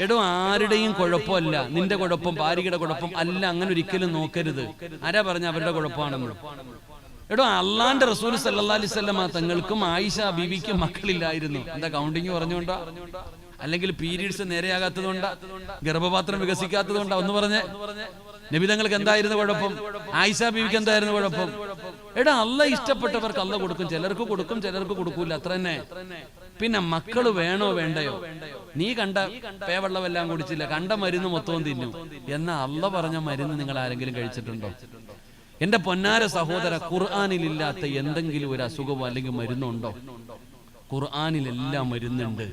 എടോ ആരുടെയും കുഴപ്പമല്ല നിന്റെ കുഴപ്പം, ഭാര്യയുടെ കുഴപ്പം അല്ല. അങ്ങനെ ഒരിക്കലും നോക്കരുത്. ആരാ പറഞ്ഞ അവരുടെ കുഴപ്പമാണെന്ന്? എടോ അള്ളാന്റെ റസൂൽ സല്ലല്ലാഹു അലൈഹി വസല്ലമ തങ്ങൾക്കും ആയിഷ ബീവിക്കും മക്കളില്ലായിരുന്നു. എന്താ കൗണ്ടിങ് പറഞ്ഞുകൊണ്ടാ? അല്ലെങ്കിൽ പീരീഡ്സ് നേരെയാകാത്തതുകൊണ്ടാ? ഗർഭപാത്രം വികസിക്കാത്തതുകൊണ്ടാ? ഒന്ന് പറഞ്ഞേ. നബി തങ്ങൾക്ക് എന്തായിരുന്നു കുഴപ്പം? ആയിഷ ബീവിക്ക് എന്തായിരുന്നു കുഴപ്പം? എടാ അല്ല ഇഷ്ടപ്പെട്ടവർക്ക് അല്ല കൊടുക്കും, ചിലർക്ക് കൊടുക്കും, ചിലർക്ക് കൊടുക്കൂല, അത്ര തന്നെ. പിന്നെ മക്കള് വേണോ വേണ്ടയോ? നീ കണ്ട പേവെള്ളമെല്ലാം കുടിച്ചില്ല, കണ്ട മരുന്ന് മൊത്തവും തിന്നു എന്നാ അല്ല പറഞ്ഞ മരുന്ന് നിങ്ങൾ ആരെങ്കിലും കഴിച്ചിട്ടുണ്ടോ? എന്റെ പൊന്നാര സഹോദര, ഖുർആനിലില്ലാത്ത എന്തെങ്കിലും ഒരു അസുഖമോ അല്ലെങ്കിൽ മരുന്നുണ്ടോ? ഖുർആനിലെല്ലാം മരുന്നുണ്ട്.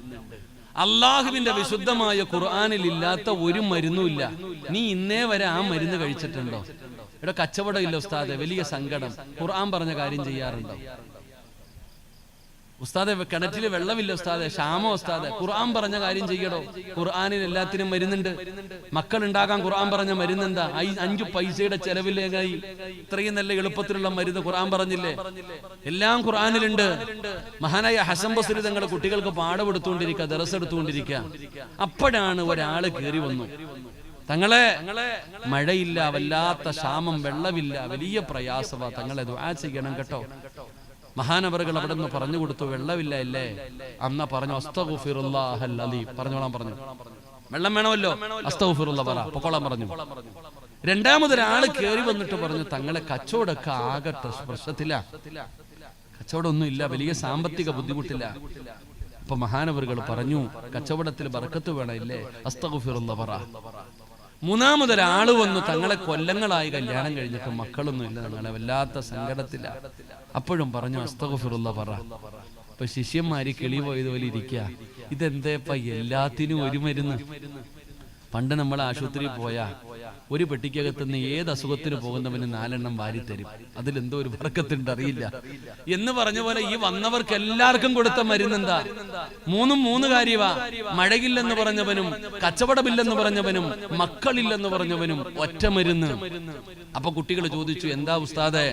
അള്ളാഹുവിന്റെ വിശുദ്ധമായ ഖുർആനിൽ ഇല്ലാത്ത ഒരു മരുന്നുമില്ല. നീ ഇന്നേ വരെ ആ മരുന്ന് കഴിച്ചിട്ടുണ്ടോ? ഇവിടെ കച്ചവടം ഇല്ല ഉസ്താദെ, വലിയ സങ്കടം. ഖുർആൻ പറഞ്ഞ കാര്യം ചെയ്യാറുണ്ടോ? ഉസ്താദെ കിണറ്റിൽ വെള്ളമില്ല ഉസ്താദെ, ക്ഷാമോ ഉസ്താദെ, ഖുർആൻ പറഞ്ഞ കാര്യം ചെയ്യടോ. ഖുർആനിൽ എല്ലാത്തിനും മരുന്നുണ്ട്. മക്കൾ ഉണ്ടാകാൻ ഖുർആൻ പറഞ്ഞ മരുന്നെന്താ? 5 പൈസയുടെ ചെലവിലേക്കായി ഇത്രയും നല്ല എളുപ്പത്തിലുള്ള മരുന്ന് ഖുർആൻ പറഞ്ഞില്ലേ? എല്ലാം ഖുർആനിലുണ്ട്. മഹാനായ ഹസൻ ബസ്രി തങ്ങളുടെ കുട്ടികൾക്ക് പാഠമെടുത്തുകൊണ്ടിരിക്കുക, ദർസ് എടുത്തുകൊണ്ടിരിക്കുക. അപ്പോഴാണ് ഒരാള് കയറി വന്നു. തങ്ങളെ മഴയില്ല, വല്ലാത്ത ക്ഷാമം, വെള്ളമില്ല, വലിയ പ്രയാസവാ, തങ്ങളെ ദുആ ചെയ്യണം കേട്ടോ. മഹാനവറുകൾ അവിടെ നിന്ന് പറഞ്ഞു കൊടുത്തു. വെള്ളമില്ല അല്ലേ? അന്ന പറഞ്ഞു അസ്തഗ്ഫിറുല്ലാഹൽ അലീം, പറഞ്ഞോളാൻ പറഞ്ഞു. വെള്ളം വേണമല്ലോ, അസ്തഗ്ഫിറുല്ലാഹ് പറ, പൊക്കോളാൻ പറഞ്ഞു. രണ്ടാമതൊരാള് കയറി വന്നിട്ട് പറഞ്ഞു, തങ്ങളെ കച്ചവടമൊക്കെ ആകെ പ്രശ്നത്തില്ല, കച്ചവടം ഒന്നും ഇല്ല, വലിയ സാമ്പത്തിക ബുദ്ധിമുട്ടില്ല. അപ്പൊ മഹാനവറുകൾ പറഞ്ഞു, കച്ചവടത്തിൽ ബർക്കത്ത് വേണമില്ലേ, അസ്തഗ്ഫിറുല്ലാഹ് പറ. മൂന്നാമതൊരാള് വന്നു, തങ്ങളെ കൊല്ലങ്ങളായി കല്യാണം കഴിഞ്ഞിട്ട് മക്കളൊന്നും ഇല്ല, തങ്ങളെ വല്ലാത്ത സങ്കടത്തില്ല. അപ്പോഴും പറഞ്ഞു അസ്തഗ്ഫിറുല്ലാഹ് പറ. അപ്പൊ ശിഷ്യന്മാര് കിളി പോയതുപോലെ ഇരിക്കുക. ഇതെന്തേപ്പ എല്ലാത്തിനും ഒരു മരുന്ന്? പണ്ട് നമ്മൾ ആശുപത്രിയിൽ പോയാ ഒരു പെട്ടിക്കകത്തുനിന്ന് ഏത് അസുഖത്തിന് പോകുന്നവന് 4 എണ്ണം വാരിത്തരും. അതിലെന്തോ ഒരു ബർക്കത്തുണ്ട്, അറിയില്ല എന്ന് പറഞ്ഞ പോലെ ഈ വന്നവർക്ക് എല്ലാവർക്കും കൊടുത്ത മരുന്നെന്താ? 3 കാര്യവാ. മഴയില്ലെന്ന് പറഞ്ഞവനും, കച്ചവടമില്ലെന്ന് പറഞ്ഞവനും, മക്കളില്ലെന്ന് പറഞ്ഞവനും ഒറ്റ മരുന്ന്. അപ്പൊ കുട്ടികൾ ചോദിച്ചു, എന്താ ഉസ്താദേ?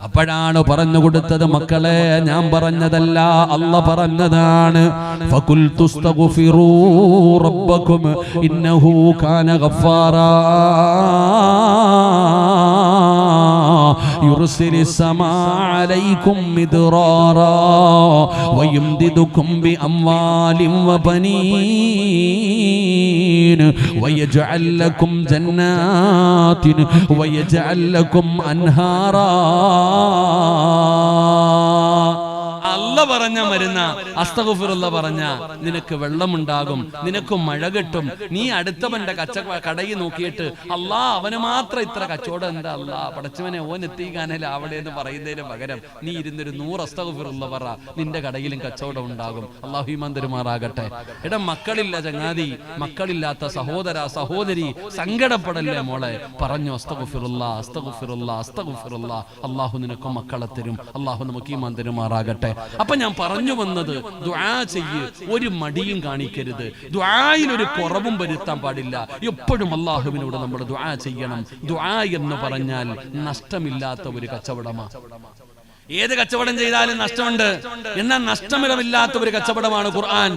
അപ്പോഴാണ് പറഞ്ഞു കൊടുത്തത്, മക്കളെ ഞാൻ പറഞ്ഞതല്ല, അല്ലാഹ് പറഞ്ഞതാണ്. ഫഖുൽതു അസ്തഗ്ഫിറൂ റബ്ബക്കും ഇന്നഹു കാന ഗഫാറാ يرسل السماء عليكم مدرارا ويمددكم بأموال وبنين ويجعل لكم جنات ويجعل لكم أنهارا. അല്ല പറഞ്ഞ മരുന്ന അസ്തഗ്ഫിറുല്ലാഹ് പറഞ്ഞ നിനക്ക് വെള്ളമുണ്ടാകും, നിനക്ക് മഴ കിട്ടും. നീ അടുത്തവന്റെ കടയിൽ നോക്കിയിട്ട് അല്ലാ അവന് മാത്രം ഇത്ര കച്ചവടം, എന്താ അല്ലാ പടച്ചവനെ ഓൻ എത്തിക്കാനല്ല അവിടെ എന്ന് പറയുന്നതിന് പകരം നീ ഇരുന്നൊരു 100 അസ്തഗ്ഫിറുല്ലാഹ് പറ, നിന്റെ കടയിലും കച്ചവടം ഉണ്ടാകും. അല്ലാഹു ഈമാൻ തരുമാറാകട്ടെ. എടാ മക്കളില്ല ചങ്ങാതി, മക്കളില്ലാത്ത സഹോദര സഹോദരി, സങ്കടപ്പെടല്ലേ മോളെ. പറഞ്ഞു അസ്തഗ്ഫിറുല്ലാഹ് അസ്തഗ്ഫിറുല്ലാഹ് അസ്തഗ്ഫിറുല്ലാഹ്. അല്ലാഹു നിനക്ക് മക്കളെ തരും. അല്ലാഹു നമുക്ക് ഈമാൻ തരുമാറാകട്ടെ. അപ്പൊ ഞാൻ പറഞ്ഞു വന്നത്, ദുആ ചെയ്യ്, ഒരു മടിയും കാണിക്കരുത്, ദുആയിൽ ഒരു കുറവും വരുത്താൻ പാടില്ല. എപ്പോഴും അല്ലാഹുവിനോട് നമ്മൾ ദുആ ചെയ്യണം. ദുആ എന്ന് പറഞ്ഞാൽ നഷ്ടമില്ലാത്ത ഒരു കച്ചവടമാണ്. ഏത് കച്ചവടം ചെയ്താലും നഷ്ടമുണ്ട്, എന്നാൽ നഷ്ടമില്ലാത്ത ഒരു കച്ചവടമാണ് ഖുർആൻ.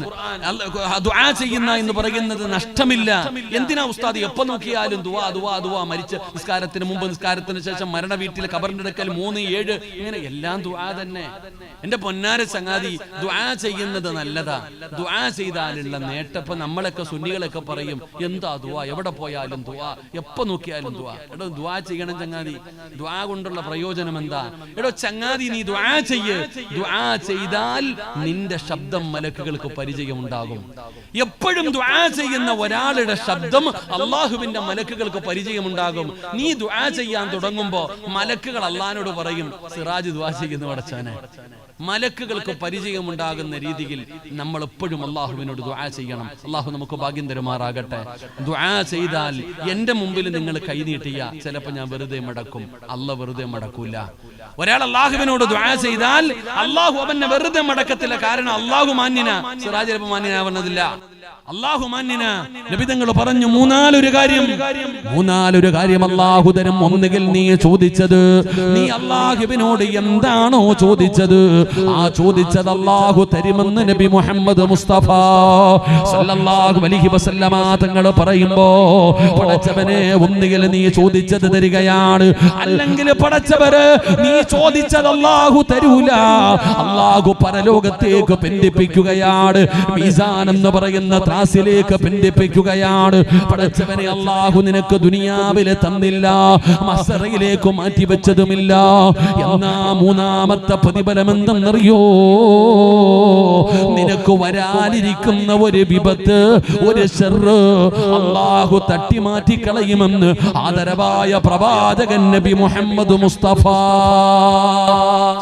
ദുആ ചെയ്യുന്ന എന്ന് പറയുന്നത് നഷ്ടമില്ല. എന്തിനാ ഉസ്താദ് എപ്പോ നോക്കിയാലും ദുആ ദുആ ദുആ? മരിച്ച നിസ്കാരത്തിന് മുമ്പ്, നിസ്കാരത്തിന് ശേഷം, മരണ വീട്ടിൽ, ഖബറിന്റെ അടുക്കൽ, 3, 7 ഇങ്ങനെ എല്ലാം ദുആ തന്നെ. എന്റെ പൊന്നാര ചങ്ങാതി, ദുആ ചെയ്യുന്നത് നല്ലതാ. ദുആ ചെയ്താലുള്ള നേട്ടപ്പോ നമ്മളൊക്കെ സുന്നികളൊക്കെ പറയും, എന്താ ദുആ, എവിടെ പോയാലും ദുആ, എപ്പോ നോക്കിയാലും ദുആ. എടോ ദുആ ചെയ്യണം ചങ്ങാതി. ദുആ കൊണ്ടുള്ള പ്രയോജനം എന്താ? എടോ ചങ്ങാതി, നീ ദുആ ചെയ്യ്. ദുആ ചെയ്താൽ നിന്റെ ശബ്ദം മലക്കുകൾക്ക് പരിചയമുണ്ടാകും. എപ്പോഴും ദുആ ചെയ്യുന്ന ഒരാളുടെ ശബ്ദം അല്ലാഹുവിന്റെ മലക്കുകൾക്ക് പരിചയമുണ്ടാകും. നീ ദുആ ചെയ്യാൻ തുടങ്ങുമ്പോ മലക്കുകൾ അല്ലാഹുവിനോട് പറയും, സിറാജ് ദുആ ചെയ്യുന്നു പടച്ചവനെ. മലക്കുകൾക്ക് പരിചയമുണ്ടാകുന്ന രീതിയിൽ നമ്മൾ എപ്പോഴും അല്ലാഹുവിനോട് ദുആ ചെയ്യണം. അല്ലാഹു നമുക്ക് ഭാഗ്യം തരുമാറാകട്ടെ. ദുആ ചെയ്താൽ എന്റെ മുമ്പിൽ നിങ്ങൾ കൈനീട്ടിയ ചിലപ്പോൾ ഞാൻ വെറുതെ മടക്കും, അല്ലാഹു വെറുതെ മടക്കൂല. ഒരാൾ അല്ലാഹുവിനോട് ദുആ ചെയ്താൽ അല്ലാഹു അവനെ വെറുതെ മടക്കത്തില്ല. കാരണം അല്ലാഹു മാന്യനാ, സിറാജ് ചിലപ്പോൾ മാന്യനാവുന്നതില്ല. അല്ലാഹു മാന്യന നബി തങ്ങൾ പറഞ്ഞു മൂന്നാലൊരു കാര്യം അല്ലാഹു തരും. ഒന്നുകിൽ നീ ചോദിച്ചത്, നീ അല്ലാഹുവിനോട് എന്താണോ ചോദിച്ചത്, ആ ചോദിച്ചത് അല്ലാഹു തരുമെന്ന് നബി മുഹമ്മദ് മുസ്തഫ സല്ലല്ലാഹു അലൈഹി വസല്ലമ തങ്ങൾ പറയുമ്പോ, പടച്ചവനെ ഒന്നുകിൽ നീ ചോദിച്ചത് തരികയാണ്, അല്ലെങ്കിൽ പടച്ചവര് നീ ചോദിച്ചത് അല്ലാഹു തരൂല, അല്ലാഹു പരലോകത്തേക്ക് ബന്ധിപ്പിക്കുകയാണ്, മീസാൻ എന്ന് പറയുന്ന ത്രാസിലേക്ക് ബന്ധിപ്പിക്കുകയാണ്. പടച്ചവനെ അല്ലാഹു നിനക്ക് ദുനിയാവിലെ തന്നില്ല, മസ്റയിലേക്ക് മാറ്റിവെച്ചതുമില്ല. എന്നാ മൂന്നാമത്തെ പ്രതിഫലം എന്തെന്നറിയോ? നിനക്ക് വരാനിരിക്കുന്ന ഒരു വിപത്ത്, ഒരു ശർറ് അല്ലാഹു തട്ടിമാറ്റി കളയുമെന്ന് ആദരവായ പ്രവാചകൻ നബി മുഹമ്മദ് മുസ്തഫ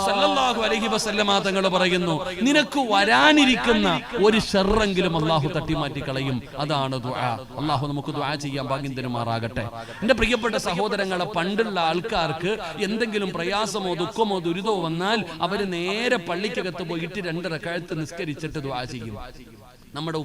സല്ലല്ലാഹു അലൈഹി വസല്ലമ തങ്ങൾ പറയുന്നു, നിനക്ക് വരാനിരിക്കുന്ന ഒരു ശർറെങ്കിലും അല്ലാഹു തട്ടിമാറ്റി കളയും. അതാണ് ദുആ. അല്ലാഹു നമുക്ക് ദുആ ചെയ്യാൻ ഭാഗ്യം തരുമാറാകട്ടെ. എന്റെ പ്രിയപ്പെട്ട സഹോദരങ്ങളെ, പണ്ടുള്ള ആൾക്കാർക്ക് എന്തെങ്കിലും പ്രയാസമോ ദുഃഖമോ ദുരിതമോ വന്നാൽ അവര് നേരെ പള്ളിക്കകത്ത് പോയിട്ട് 2 റക്അത്ത് നിസ്കരിച്ചിട്ട് ദുആ ചെയ്യും. നമ്മുടെ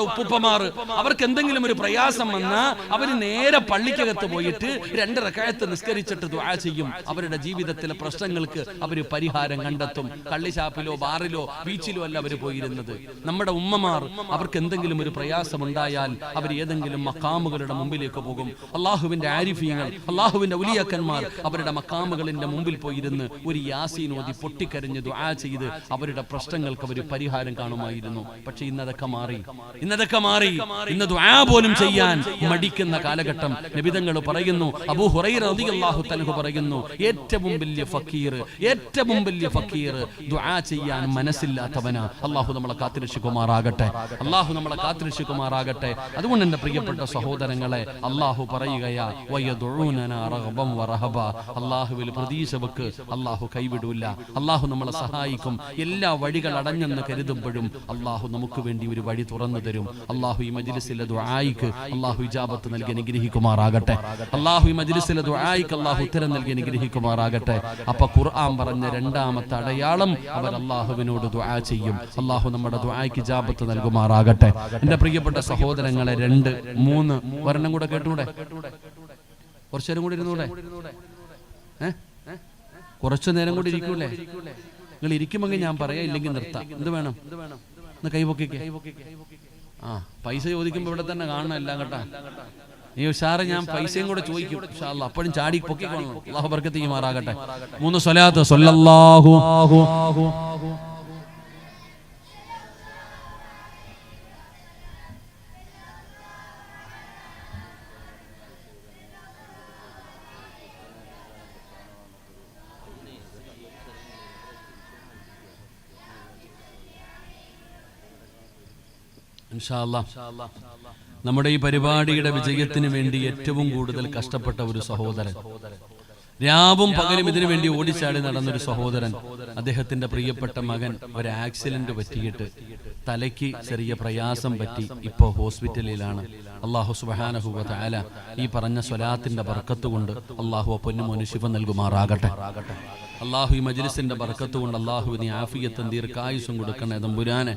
ഉപ്പുപ്പമാർ അവർക്ക് എന്തെങ്കിലും ഒരു പ്രയാസം വന്നാൽ അവര് നേരെ പള്ളിക്കകത്ത് പോയിട്ട് 2 റക്അത്ത് നിസ്കരിച്ചിട്ട് ദുആ ചെയ്യും. അവരുടെ ജീവിതത്തിലെ പ്രശ്നങ്ങൾക്ക് അവര് പരിഹാരം കണ്ടെത്തും. കള്ളിശാപ്പിലോ ബാറിലോ ബീച്ചിലോ അല്ല അവര് പോയിരുന്നത്. നമ്മുടെ ഉമ്മമാർ അവർക്ക് എന്തെങ്കിലും ഒരു പ്രയാസം ഉണ്ടായാൽ അവർ ഏതെങ്കിലും മഖാമുകളുടെ മുമ്പിലേക്ക് പോകും. അള്ളാഹുവിന്റെ ആരിഫീങ്ങൾ, അള്ളാഹുവിന്റെ ഉലിയാക്കന്മാർ അവരുടെ മഖാമുകളിന്റെ മുമ്പിൽ പോയിരുന്ന് ഒരു യാസീൻ ഓതി പൊട്ടിക്കരഞ്ഞ് ദുആ ചെയ്ത് അവരുടെ പ്രശ്നങ്ങൾക്ക് അവർ പരിഹാരം കാണും. പക്ഷെ ഇന്നതൊക്കെ മാറി. ഇന്ന് ദുആ പോലും ചെയ്യാൻ മടിക്കുന്ന കാലഘട്ടം. നബിതങ്ങൾ പറയുന്നു, അബൂ ഹുറൈറ റളിയല്ലാഹു തആല പറയുന്നു, ഏറ്റവും വലിയ ഫക്കീർ ദുആ ചെയ്യാൻ മനസ്സില്ലാത്തവനാ. അല്ലാഹു നമ്മളെ കാത്തുരക്ഷിക്കുമാറാകട്ടെ. അതുകൊണ്ട് എന്റെ പ്രിയപ്പെട്ട സഹോദരങ്ങളെ, അല്ലാഹു പറയുകയാ, വയദുഊനനാ റഗ്ബൻ വറഹബ. അല്ലാഹുവിൽ പ്രതീക്ഷ വെക്ക്, അല്ലാഹു കൈവിടൂല, അല്ലാഹു നമ്മളെ സഹായിക്കും. എല്ലാ വഴികൾ അടഞ്ഞെന്ന് കരുതുമ്പോഴും അല്ലാഹു നമുക്ക് വേണ്ടി ഒരു വഴി തുറന്നു തരും. അല്ലാഹു ഈ മജ്ലിസിലെ ദുആയിക്ക് അല്ലാഹു ഇജാബത്ത് നൽകി അനുഗ്രഹിക്കുമാറാകട്ടെ. അല്ലാഹു ഈ മജ്ലിസിലെ ദുആയിക്ക് അല്ലാഹു ഉത്തരം നൽകി അനുഗ്രഹിക്കുമാറാകട്ടെ. അപ്പൊ ഖുർആൻ പറഞ്ഞ രണ്ടാമത്തെ അടയാളം, അവർ അല്ലാഹുവിനോട് ദുആ ചെയ്യും. അല്ലാഹു നമ്മുടെ ദുആയിക്ക് ഇജാബത്ത് നൽകുമാറാകട്ടെ. എന്റെ പ്രിയപ്പെട്ട സഹോദരങ്ങളെ, 2, 3 ഒരെണ്ണം കൂടെ കേട്ടൂടെ? കുറച്ചു നേരം കൂടി ഇരുന്നൂടെ? കുറച്ചു നേരം കൂടി ഇരിക്കൂലേ? നിങ്ങൾ ഇരിക്കുമെങ്കിൽ ഞാൻ പറയാം, ഇല്ലെങ്കിൽ നിർത്താം. എന്ത് വേണം? ഒന്ന് കൈപൊക്കിക്കേ. ആ, പൈസ ചോദിക്കുമ്പോ ഇവിടെ തന്നെ കാണണം എല്ലാം കേട്ടാ. ഈ ഉഷാറ് ഞാൻ പൈസയും കൂടെ ചോദിക്കും ഇൻഷാ അല്ലാഹ്. അപ്പോഴും ചാടി പൊക്കിക്കൊള്ളണം. അല്ലാഹു ബർക്കത്ത് ചെയ്യുമാറാകട്ടെ. 3 സ്വലാത്ത് സ്വല്ലല്ലാഹു ഇൻഷാ അല്ലാഹ്. നമ്മുടെ ഈ പരിപാടിയുടെ വിജയത്തിന് വേണ്ടി ഏറ്റവും കൂടുതൽ കഷ്ടപ്പെട്ട ഒരു സഹോദരൻ, രാവും പകലും ഇതിനു വേണ്ടി ഓടിച്ചാടി നടന്നൊരു സഹോദരൻ, അദ്ദേഹത്തിന്റെ പ്രിയപ്പെട്ട മകൻ ഒരു ആക്സിഡന്റ് പറ്റിയിട്ട് തലയ്ക്ക് ചെറിയ പ്രയാസം പറ്റി ഇപ്പോ ഹോസ്പിറ്റലിലാണ്. അല്ലാഹു സുബ്ഹാനഹു വ തആല ഈ പറഞ്ഞ സ്വലാത്തിന്റെ ബർക്കത്ത് കൊണ്ട് അല്ലാഹു പൊന്നുമോന് ശിഫ നൽകുമാറാകട്ടെ. അല്ലാഹു ഈ മജ്ലിസിന്റെ ബർക്കത്ത് കൊണ്ട് അല്ലാഹു നീ ആഫിയത്തും ദീർഘായുസ്സും കൊടുക്കണേ തമ്പുരാനെ.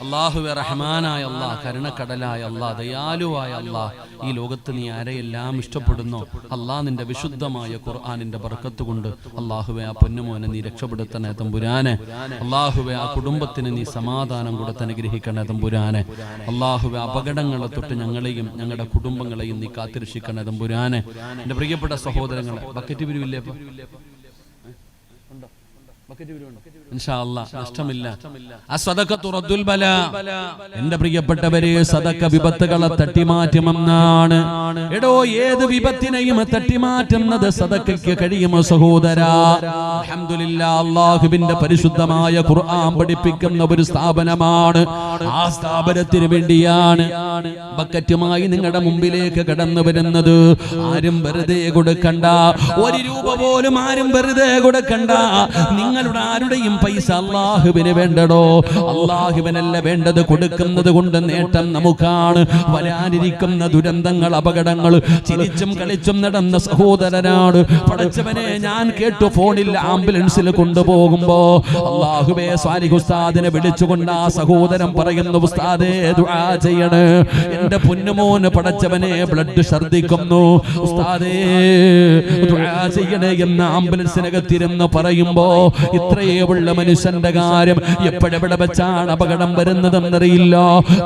അല്ലാഹുവേ റഹ്മാനായ അല്ലാഹ്, കരുണക്കടലായ അല്ലാഹ്, ദയാലുവായ അല്ലാഹ്, ഈ ലോകത്ത് നീ ആരെയെല്ലാം ഇഷ്ടപ്പെടുന്നു അല്ലാഹ്, നിന്റെ വിശുദ്ധമായ ഖുർആനിന്റെ ബർക്കത്ത് കൊണ്ട് അല്ലാഹുവേ ആ പൊന്നുമോനെ നീ രക്ഷപ്പെടുത്തണേ തമ്പുരാനെ. അല്ലാഹുവേ ആ കുടുംബത്തിന് നീ സമാധാനം കൊടുത്ത് അനുഗ്രഹിക്കണേ തമ്പുരാനെ. അല്ലാഹുവേ അപകടങ്ങളെ തൊട്ട് ഞങ്ങളെയും ഞങ്ങളുടെ കുടുംബങ്ങളെയും നീ കാത്തിരക്ഷിക്കണേ തമ്പുരാനെ. എന്റെ പ്രിയപ്പെട്ട സഹോദരങ്ങളെ, ബക്കറ്റ് പിരിവില്ലേ? ഇൻഷാ അല്ലാഹ് നഷ്ടമില്ല. അസ്സദഖത്തു റദ്ദുൽ ബലാ. എന്റെ പ്രിയപ്പെട്ടവരെ, സദഖ വിപത്തുകളെ തട്ടിമാറ്റുമെന്നാണ്. എടോ, ഏത് വിപത്തിനെയും തട്ടിമാറ്റുന്നത് സദഖയ്ക്ക് കഴിയുമോ സഹോദരാ? അൽഹംദുലില്ലാ, അല്ലാഹുവിന്റെ പരിശുദ്ധമായ ഖുർആൻ പഠിപ്പിക്കുന്ന ഒരു സ്ഥാപനമാണ്. ആ സ്ഥാപനത്തിന് വേണ്ടിയാണ് ബക്കറ്റുമായി നിങ്ങളുടെ മുമ്പിലേക്ക് കടന്നു വരുന്നത്. ആരും വെറുതെ കൊടുക്കണ്ട, 1 രൂപ പോലും ആരും വെറുതെ കൊടുക്കണ്ട. നിങ്ങൾ നിങ്ങളുടെ ആരുടെയും പൈസ അല്ലാഹുവിന് വേണ്ടടോ. അല്ലാഹുവിനല്ല വേണ്ടത്. കൊടുക്കുന്നത് കൊണ്ട് നേട്ടം നമുക്കാണ്. വരാനിരിക്കുന്ന ദുരന്തങ്ങൾ, അപകടങ്ങൾ, ചിരിച്ചും കളിച്ചും നടന്ന സഹോദരനാണ്. പടച്ചവനെ, ഞാൻ കേട്ടു ഫോണിൽ ആംബുലൻസിൽ കൊണ്ടുപോകുമ്പോ അല്ലാഹുവേ സ്വാലിഹ് ഉസ്താദിനെ വിളിച്ചുകൊണ്ട് ആ സഹോദരൻ പറയുന്നു, ഉസ്താദേ ദുആ ചെയ്യണേ, എന്റെ പൊന്നുമോന് പടച്ചവനെ ബ്ലഡ് ഛർദ്ദിക്കുന്നു, ഉസ്താദേ ദുആ ചെയ്യണേ എന്ന് ആംബുലൻസിനകത്തിരുന്ന് പറയുമ്പോ ഇത്രയേ ഉള്ള മനുഷ്യന്റെ കാര്യം എപ്പോഴെവിടെ വെച്ചാണ് അപകടം വരുന്നതെന്നറിയില്ല.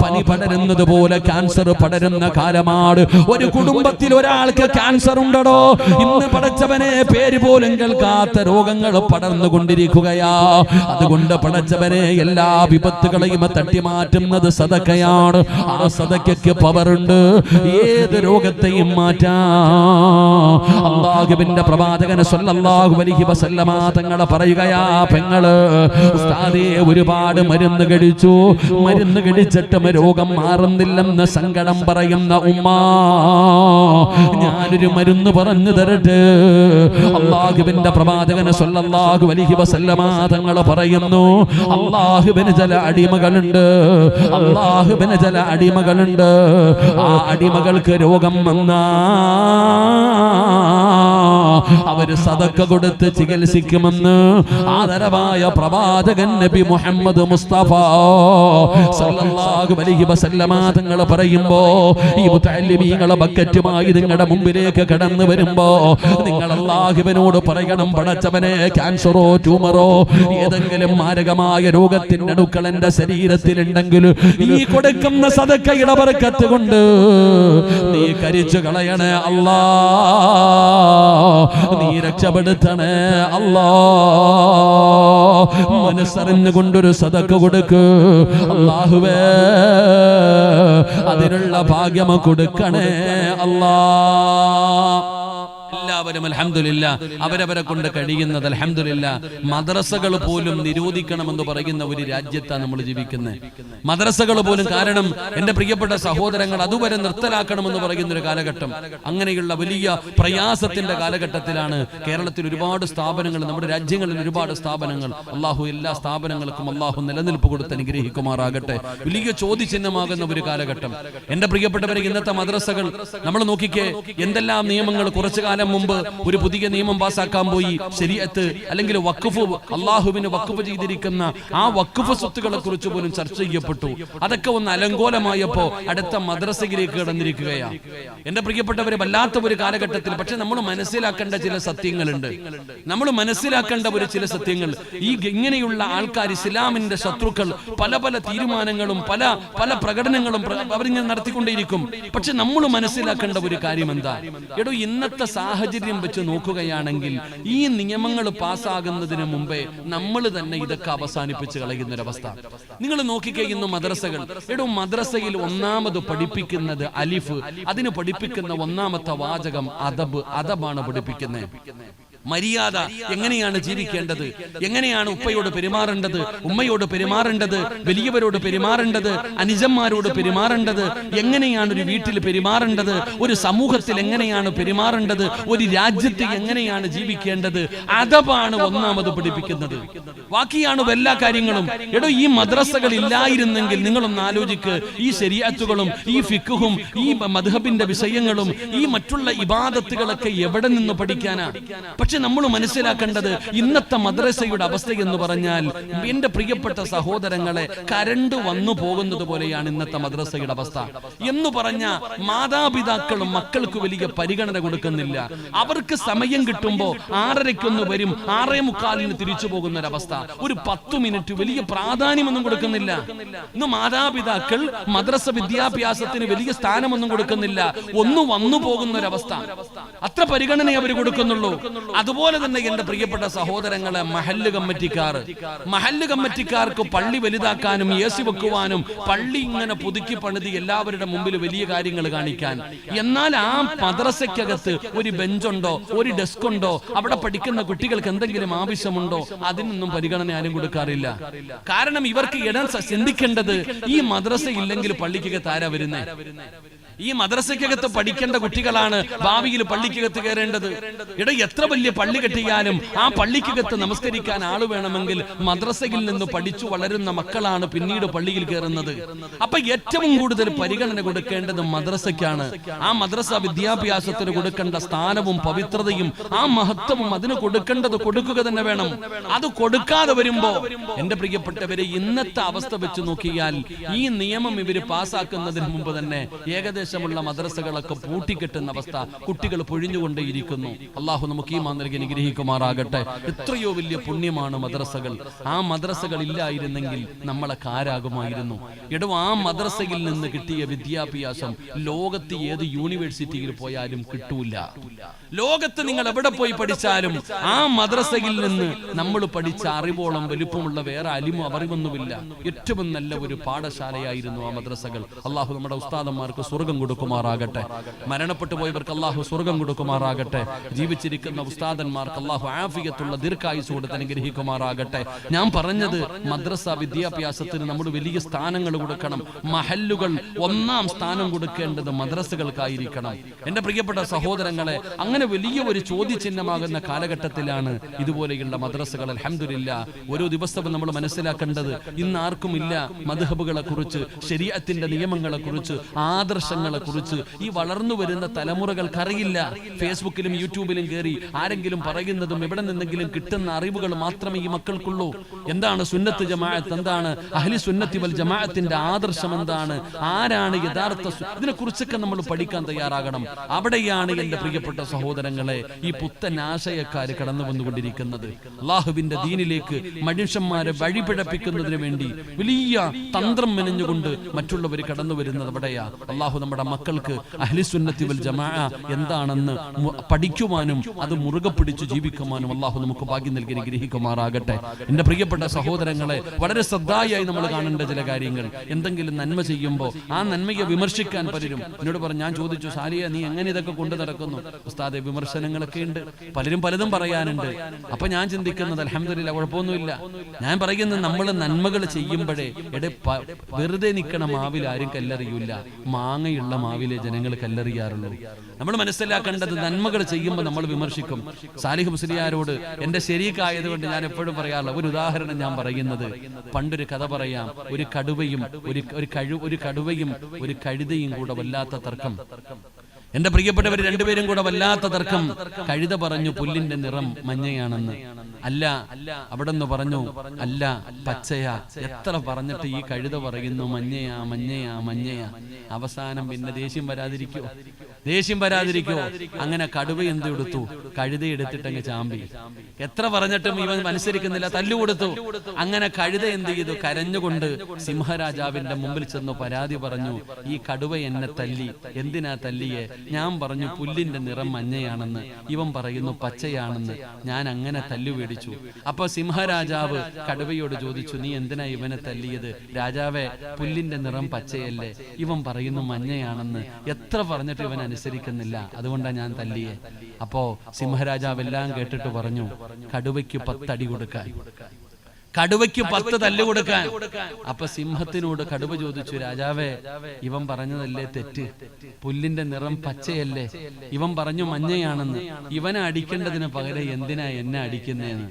പനി പടരുന്നത് പോലെ ക്യാൻസർ പടരുന്ന കാലമാണ്. ഒരു കുടുംബത്തിൽ ഒരാൾക്ക് ക്യാൻസർ ഉണ്ടോ? ഇന്ന് പടച്ചവനെ പേര് പോലും കേൾക്കാത്ത രോഗങ്ങൾ പടർന്നുകൊണ്ടിരിക്കുകയാ. അതുകൊണ്ട് പടച്ചവനെ എല്ലാ വിപത്തുകളെയും തട്ടിമാറ്റുന്നത് സദഖയാണ്. ആ സദഖയ്ക്ക് പവറുണ്ട്. ഏത് രോഗത്തെയും മാറ്റാ. അല്ലാഹുവിന്റെ പ്രവാചകൻ സ്വല്ലല്ലാഹു അലൈഹി വസല്ലമ തങ്ങളെ പറയുകയാ, പെങ്ങള് ഉസ്താദേ ഒരുപാട് മരുന്ന് കഴിച്ചു, മരുന്ന് കഴിച്ചിട്ടും രോഗം മാറുന്നില്ലെന്ന് സങ്കടം പറയുന്ന ഉമ്മ, ഞാനൊരു മരുന്ന് പറഞ്ഞു തരട്ടെ. അല്ലാഹുവിന്റെ പ്രവാചകൻ സ്വല്ലല്ലാഹു അലൈഹി വസല്ലമ തങ്ങൾ പറയുന്നു, അല്ലാഹുവിന് ചില അടിമകളുണ്ട്, അല്ലാഹുവിന് ചില അടിമകളുണ്ട്. ആ അടിമകൾക്ക് രോഗം വന്നാ അവര് സദഖ കൊടുത്ത് ചികിത്സിക്കുമെന്ന് ആദരവായ പ്രവാചകൻ നബി മുഹമ്മദ് മുസ്തഫ സല്ലല്ലാഹു അലൈഹി വസല്ലമ തങ്ങൾ പറയുമ്പോ, ഈ മുതഅല്ലിമീങ്ങളെ ബക്കറ്റുമായി നിങ്ങളുടെ മുമ്പിലേക്ക് കടന്നു വരുമ്പോ നിങ്ങൾ അല്ലാഹുവിനോട് പറയണം, പടച്ചവനെ ക്യാൻസറോ ട്യൂമറോ ഏതെങ്കിലും മാരകമായ രോഗത്തിന്റെ അണുക്കൾ എന്റെ ശരീരത്തിലുണ്ടെങ്കിൽ ഈ കൊടുക്കുന്ന സദഖയുടെ ബർക്കത്ത് കൊണ്ട് നീ കരിച്ചു കളയണേ അല്ലാ, നീ രക്ഷപ്പെടുത്തണേ അല്ലാ. മനസ്സറിഞ്ഞുകൊണ്ടൊരു സദഖ കൊടുക്ക് അല്ലാഹുവേ, അതിനുള്ള ഭാഗ്യം കൊടുക്കണേ അല്ലാ. എല്ലാവരും അൽഹംദുലില്ലാ അവരവരെ കൊണ്ട് കഴിയുന്നത് അൽഹംദുലില്ലാ. മദ്രസകൾ പോലും നിരോധിക്കണമെന്ന് പറയുന്ന ഒരു രാജ്യത്താണ് നമ്മൾ ജീവിക്കുന്നത്. മദ്രസകൾ പോലും, കാരണം എന്റെ പ്രിയപ്പെട്ട സഹോദരങ്ങൾ, അതുവരെ നിർത്തലാക്കണമെന്ന് പറയുന്ന ഒരു കാലഘട്ടം. അങ്ങനെയുള്ള വലിയ പ്രയാസത്തിന്റെ കാലഘട്ടത്തിലാണ് കേരളത്തിൽ ഒരുപാട് സ്ഥാപനങ്ങൾ, നമ്മുടെ രാജ്യങ്ങളിൽ ഒരുപാട് സ്ഥാപനങ്ങൾ. അള്ളാഹു എല്ലാ സ്ഥാപനങ്ങൾക്കും അള്ളാഹു നിലനിൽപ്പ് കൊടുത്ത് അനുഗ്രഹിക്കുമാറാകട്ടെ. വലിയ ചോദ്യചിഹ്നമാകുന്ന ഒരു കാലഘട്ടം. എന്റെ പ്രിയപ്പെട്ടവരെ, ഇന്നത്തെ മദ്രസകൾ നമ്മൾ നോക്കിക്കേ, എന്തെല്ലാം നിയമങ്ങൾ. കുറച്ചു കാലം മുമ്പ് ഒരു പുതിയ നിയമം പാസാക്കാൻ പോയി. ശരീഅത്ത് അല്ലെങ്കിൽ വഖഫ്, അല്ലാഹുവിന് വഖഫ് ചെയ്തിരിക്കുന്ന ആ വഖഫ് സ്വത്തുക്കളെ കുറിച്ച് പോലും ചർച്ച ചെയ്യപ്പെട്ടു. അതൊക്കെ ഒന്ന് അലങ്കോലമായപ്പോ അടുത്ത മദ്രസയിലേക്ക് കടന്നിരിക്കുകയാണ്. എന്റെ പ്രിയപ്പെട്ടവരെ, വല്ലാത്ത ഒരു കാലഘട്ടത്തിൽ. പക്ഷെ നമ്മൾ മനസ്സിലാക്കേണ്ട ചില സത്യങ്ങളുണ്ട്. നമ്മൾ മനസ്സിലാക്കേണ്ട ഒരു ചില സത്യങ്ങൾ. ഈ ഇങ്ങനെയുള്ള ആൾക്കാർ, ഇസ്ലാമിന്റെ ശത്രുക്കൾ, പല പല തീരുമാനങ്ങളും പല പല പ്രകടനങ്ങളും അവരിങ്ങനെ നടത്തിക്കൊണ്ടേയിരിക്കും. പക്ഷെ നമ്മൾ മനസ്സിലാക്കേണ്ട ഒരു കാര്യം എന്താ? എടോ, ഇന്നത്തെ സാഹചര്യം വെച്ച് നോക്കുകയാണെങ്കിൽ ഈ നിയമങ്ങൾ പാസ്സാകുന്നതിന് മുമ്പേ നമ്മൾ തന്നെ ഇതൊക്കെ അവസാനിപ്പിച്ച് കളയുന്നൊരവസ്ഥ. നിങ്ങൾ നോക്കിക്കേ, ഇന്ന് മദ്രസകൾ. എടോ, മദ്രസയിൽ ഒന്നാമത് പഠിപ്പിക്കുന്നത് അലിഫ്. അതിന് പഠിപ്പിക്കുന്ന ഒന്നാമത്തെ വാചകം അദബ്. അദബാണ് പഠിപ്പിക്കുന്നത്. മര്യാദ, എങ്ങനെയാണ് ജീവിക്കേണ്ടത്, എങ്ങനെയാണ് ഉപ്പയോട് പെരുമാറേണ്ടത്, ഉമ്മയോട് പെരുമാറേണ്ടത്, വലിയവരോട് പെരുമാറേണ്ടത്, അനുജന്മാരോട് പെരുമാറേണ്ടത്, എങ്ങനെയാണ് ഒരു വീട്ടിൽ പെരുമാറേണ്ടത്, ഒരു സമൂഹത്തിൽ എങ്ങനെയാണ് പെരുമാറേണ്ടത്, ഒരു രാജ്യത്ത് എങ്ങനെയാണ് ജീവിക്കേണ്ടത്. അദബാണ് ഒന്നാമത് പഠിപ്പിക്കുന്നത്. ബാക്കിയാണ് എല്ലാ കാര്യങ്ങളും. എടോ, ഈ മദ്രസകൾ ഇല്ലായിരുന്നെങ്കിൽ നിങ്ങളൊന്ന് ആലോചിക്ക്, ഈ ശരീഅത്തുകളും ഈ ഫിഖ്ഹും ഈ മദ്ഹബിന്റെ വിഷയങ്ങളും ഈ മറ്റുള്ള ഇബാദത്തുകളൊക്കെ എവിടെ നിന്ന് പഠിക്കാനാ? പക്ഷെ നമ്മൾ മനസ്സിലാക്കേണ്ടത് ഇന്നത്തെ മദ്രസയുടെ അവസ്ഥ എന്ന് പറഞ്ഞാൽ, എന്റെ പ്രിയപ്പെട്ട സഹോദരങ്ങളെ, കരണ്ട് വന്നു പോകുന്നത് പോലെയാണ് ഇന്നത്തെ മദ്രസയുടെ അവസ്ഥ. എന്ന് പറഞ്ഞ മാതാപിതാക്കളും മക്കൾക്ക് വലിയ പരിഗണന കൊടുക്കുന്നില്ല. അവർക്ക് സമയം കിട്ടുമ്പോ 6:30 വരും, 6:45 തിരിച്ചു പോകുന്ന ഒരവസ്ഥ. ഒരു 10 മിനിറ്റ് വലിയ പ്രാധാന്യമൊന്നും കൊടുക്കുന്നില്ല. ഇന്ന് മാതാപിതാക്കൾ മദ്രസ വിദ്യാഭ്യാസത്തിന് വലിയ സ്ഥാനമൊന്നും കൊടുക്കുന്നില്ല. ഒന്ന് വന്നു പോകുന്ന ഒരവസ്ഥ. അത്ര പരിഗണന അവർ കൊടുക്കുന്നുള്ളൂ. അതുപോലെ തന്നെ എന്റെ പ്രിയപ്പെട്ട സഹോദരങ്ങളെ, മഹല്ല് കമ്മിറ്റിക്കാർക്ക് പള്ളി വലുതാക്കാനും AC വെക്കുവാനും പള്ളി ഇങ്ങനെ പുതുക്കി പണിതി എല്ലാവരുടെ മുമ്പിൽ വലിയ കാര്യങ്ങൾ കാണിക്കാൻ. എന്നാൽ ആ മദ്രസയ്ക്കകത്ത് ഒരു ബെഞ്ചുണ്ടോ, ഒരു ഡെസ്ക് ഉണ്ടോ, അവിടെ പഠിക്കുന്ന കുട്ടികൾക്ക് എന്തെങ്കിലും ആവശ്യമുണ്ടോ, അതിനൊന്നും പരിഗണന ആരും കൊടുക്കാറില്ല. കാരണം ഇവർക്ക് ഇടം ചിന്തിക്കേണ്ടത്, ഈ മദ്രസ ഇല്ലെങ്കിൽ പള്ളിക്കകത്ത് ആരാ വരുന്നേ? ഈ മദ്രസയ്ക്കകത്ത് പഠിക്കേണ്ട കുട്ടികളാണ് ഭാവിയിൽ പള്ളിക്കകത്ത് കയറേണ്ടത്. എത്ര വലിയ പള്ളി കെട്ടിയാലും ആ പള്ളിക്കകത്ത് നമസ്കരിക്കാൻ ആള് വേണമെങ്കിൽ മദ്രസയിൽ നിന്ന് പഠിച്ചു വളരുന്ന മക്കളാണ് പിന്നീട് പള്ളിയിൽ കയറുന്നത്. അപ്പൊ ഏറ്റവും കൂടുതൽ പരിഗണന കൊടുക്കേണ്ടത് മദ്രസയ്ക്കാണ്. ആ മദ്രസ വിദ്യാഭ്യാസത്തിന് കൊടുക്കേണ്ട സ്ഥാനവും പവിത്രതയും ആ മഹത്വവും അതിന് കൊടുക്കേണ്ടത് കൊടുക്കുക തന്നെ വേണം. അത് കൊടുക്കാതെ വരുമ്പോ എന്റെ പ്രിയപ്പെട്ടവരെ, ഇന്നത്തെ അവസ്ഥ വെച്ച് നോക്കിയാൽ ഈ നിയമം ഇവര് പാസ്സാക്കുന്നതിന് മുമ്പ് തന്നെ ഏകദേശമുള്ള മദ്രസകളൊക്കെ പൂട്ടിക്കെട്ടുന്ന അവസ്ഥ, കുട്ടികൾ പൊഴിഞ്ഞുകൊണ്ടേയിരിക്കുന്നു. അള്ളാഹു നമുക്ക് ഈ മാന്ത്രിക അനുഗ്രഹിക്കുമാറാകട്ടെ. എത്രയോ വലിയ പുണ്യമാണ് മദ്രസകൾ. ആ മദ്രസകൾ ഇല്ലായിരുന്നെങ്കിൽ നമ്മളെ കാരാകുമായിരുന്നു. എടോ, ആ മദ്രസയിൽ നിന്ന് കിട്ടിയ വിദ്യാഭ്യാസം ലോകത്ത് ഏത് യൂണിവേഴ്സിറ്റിയിൽ പോയാലും കിട്ടൂല. ലോകത്ത് നിങ്ങൾ എവിടെ പോയി പഠിച്ചാലും ആ മദ്രസയിൽ നിന്ന് നമ്മൾ പഠിച്ച അറിവോളം വലുപ്പമുള്ള വേറെ അറിവൊന്നുമില്ല. ഏറ്റവും നല്ല ഒരു പാഠശാലയായിരുന്നു ആ മദ്രസകൾ. അള്ളാഹു നമ്മുടെ ഉസ്താദന്മാർക്ക് സ്വർഗം കൊടുക്കുമാറാകട്ടെ. മരണപ്പെട്ടു പോയവർക്ക് അള്ളാഹു സ്വർഗം കൊടുക്കുമാറാകട്ടെ. ജീവിച്ചിരിക്കുന്ന ഉസ്താദന്മാർക്ക് അള്ളാഹു ആഫിയത്തുള്ള ദീർഘായുസ് കൊടുത്ത് അനുഗ്രഹിക്കുമാറാകട്ടെ. ഞാൻ പറഞ്ഞത് മദ്രസ വിദ്യാഭ്യാസത്തിന് നമ്മൾ വലിയ സ്ഥാനങ്ങൾ കൊടുക്കണം. മഹല്ലുകൾ ഒന്നാം സ്ഥാനം കൊടുക്കേണ്ടത് മദ്രസകൾക്കായിരിക്കണം. എന്റെ പ്രിയപ്പെട്ട സഹോദരങ്ങളെ, അങ്ങനെ വലിയ ഒരു ചോദ്യചിഹ്നമാകുന്ന കാലഘട്ടത്തിലാണ് ഇതുപോലെയുള്ള മദ്രസകൾ. അൽഹംദുലില്ലാ, ഓരോ ദിവസവും നമ്മൾ മനസ്സിലാക്കേണ്ടത് ഇന്ന് ആർക്കുമില്ല മദ്ഹബുകളെ കുറിച്ച്, ശരീഅത്തിന്റെ നിയമങ്ങളെ കുറിച്ച്, ആദർശങ്ങളെ കുറിച്ച് ഈ വളർന്നു വരുന്ന തലമുറകൾക്കറിയില്ല. ഫേസ്ബുക്കിലും യൂട്യൂബിലും കയറി ആരെങ്കിലും പറയുന്നതും എവിടെ നിന്നെങ്കിലും കിട്ടുന്ന അറിവുകൾ മാത്രമേ ഈ മക്കൾക്കുള്ളൂ. എന്താണ് സുന്നത്ത് ജമാഅത്ത്, എന്താണ് അഹ്ലി സുന്നത്തി വൽ ജമാഅത്തിന്റെ ആദർശം, എന്താണ്, ആരാണ് യഥാർത്ഥ, ഇതിനെ കുറിച്ചൊക്കെ നമ്മൾ പഠിക്കാൻ തയ്യാറാകണം. അവിടെയാണ് എന്റെ പ്രിയപ്പെട്ട സഹോദരങ്ങളെ ഈ പുത്തൻ ആശയക്കാര് കടന്നു വന്നുകൊണ്ടിരിക്കുന്നത്. അള്ളാഹുവിന്റെ ദീനിലേക്ക് മനുഷ്യന്മാരെ വഴിപിഴപ്പിക്കുന്നതിന് വേണ്ടി വലിയ തന്ത്രം മെനഞ്ഞുകൊണ്ട് മറ്റുള്ളവർ കടന്നു വരുന്നത് അവിടെയാ. അള്ളാഹു നമ്മുടെ മക്കൾക്ക് അഹ്ലി സുന്നത്തി വൽ ജമാഅ എന്താണെന്ന് പഠിക്കുവാനും അത് മുറുകെ പിടിച്ചു ജീവിക്കുവാനും അള്ളാഹു നമുക്ക് ഭാഗ്യം നൽകി അനുഗ്രഹിക്കുമാറാകട്ടെ. എന്റെ പ്രിയപ്പെട്ട സഹോദരങ്ങളെ, വളരെ ശ്രദ്ധായി നമ്മൾ കാണേണ്ട ചില കാര്യങ്ങൾ. എന്തെങ്കിലും നന്മ ചെയ്യുമ്പോൾ ആ നന്മയെ വിമർശിക്കാൻ പലരും എന്നോട് പറഞ്ഞു. ഞാൻ ചോദിച്ചു, സാലിയ നീ എങ്ങനെ ഇതൊക്കെ കൊണ്ടു നടക്കുന്നു? ഉസ്താദെ, വിമർശനങ്ങളൊക്കെ ഉണ്ട്, പലരും പലതും പറയാനുണ്ട്. അപ്പൊ ഞാൻ ചിന്തിക്കുന്നത് അൽഹംദുലില്ലാ, കുഴപ്പമൊന്നുമില്ല. ഞാൻ പറയുന്നത് നമ്മൾ നന്മകൾ ചെയ്യുമ്പോഴേ വെറുതെ നിൽക്കണ മാവിൽ ആരും കല്ലെറിയൂല, മാങ്ങയുള്ള മാവിലെ ജനങ്ങൾ കല്ലെറിയാറുള്ളൂ. നമ്മൾ മനസ്സിലാക്കേണ്ടത് നന്മകൾ ചെയ്യുമ്പോൾ നമ്മൾ വിമർശിക്കും. സാലിഹ് മുസ്ലിയാരോട് എന്റെ ശരീക്കായതുകൊണ്ട് ഞാൻ എപ്പോഴും പറയാറില്ല. ഒരു ഉദാഹരണം ഞാൻ പറയുന്നത്, പണ്ടൊരു കഥ പറയാം. ഒരു കടുവയും ഒരു കഴുതയും കൂടെ വല്ലാത്ത തർക്കം. എന്റെ പ്രിയപ്പെട്ടവർ, രണ്ടുപേരും കൂടെ വല്ലാത്ത തർക്കം. കഴുത പറഞ്ഞു പുല്ലിന്റെ നിറം മഞ്ഞയാണെന്ന്. അല്ല, അവിടെ നിന്ന് പറഞ്ഞു അല്ല, പച്ചയാ. എത്ര പറഞ്ഞിട്ട് ഈ കഴുത പറയുന്നു മഞ്ഞയാ മഞ്ഞയാ മഞ്ഞയാ. അവസാനം പിന്നെ ദേഷ്യം വരാതിരിക്കോ? അങ്ങനെ കടുവ എന്ത് എടുത്തു? കഴുത എടുത്തിട്ട് അങ്ങ് ചാമ്പി. എത്ര പറഞ്ഞിട്ടും ഇവൻ അനുസരിക്കുന്നില്ല, തല്ലുകൊടുത്തു. അങ്ങനെ കഴുത എന്ത് ചെയ്തു? കരഞ്ഞുകൊണ്ട് സിംഹരാജാവിന്റെ മുമ്പിൽ ചെന്ന് പരാതി പറഞ്ഞു, ഈ കടുവ എന്നെ തല്ലി. എന്തിനാ തല്ലിയെ? ഞാൻ പറഞ്ഞു പുല്ലിന്റെ നിറം മഞ്ഞയാണെന്ന്, ഇവൻ പറയുന്നു പച്ചയാണെന്ന്. ഞാൻ അങ്ങനെ തല്ലുവേടിച്ചു. അപ്പൊ സിംഹരാജാവ് കടുവയോട് ചോദിച്ചു, നീ എന്തിനാ ഇവനെ തല്ലിയത്? രാജാവേ, പുല്ലിന്റെ നിറം പച്ചയല്ലേ, ഇവൻ പറയുന്നു മഞ്ഞയാണെന്ന്. എത്ര പറഞ്ഞിട്ട് ഇവൻ അനുസരിക്കുന്നില്ല, അതുകൊണ്ടാണ് ഞാൻ തല്ലിയെ. അപ്പോ സിംഹരാജാവ് എല്ലാം കേട്ടിട്ട് പറഞ്ഞു, കടുവയ്ക്ക് 10 അടി കൊടുക്കാൻ, കടുവയ്ക്ക് 10 തല്ല് കൊടുക്കാൻ. അപ്പൊ സിംഹത്തിനോട് കടുവ ചോദിച്ചു, രാജാവേ, ഇവൻ പറഞ്ഞതല്ലേ തെറ്റ്? പുല്ലിന്റെ നിറം പച്ചയല്ലേ, ഇവൻ പറഞ്ഞു മഞ്ഞയാണെന്ന്. ഇവനെ അടിക്കേണ്ടതിന് പകരം എന്തിനാ എന്നെ അടിക്കുന്നേന്ന്.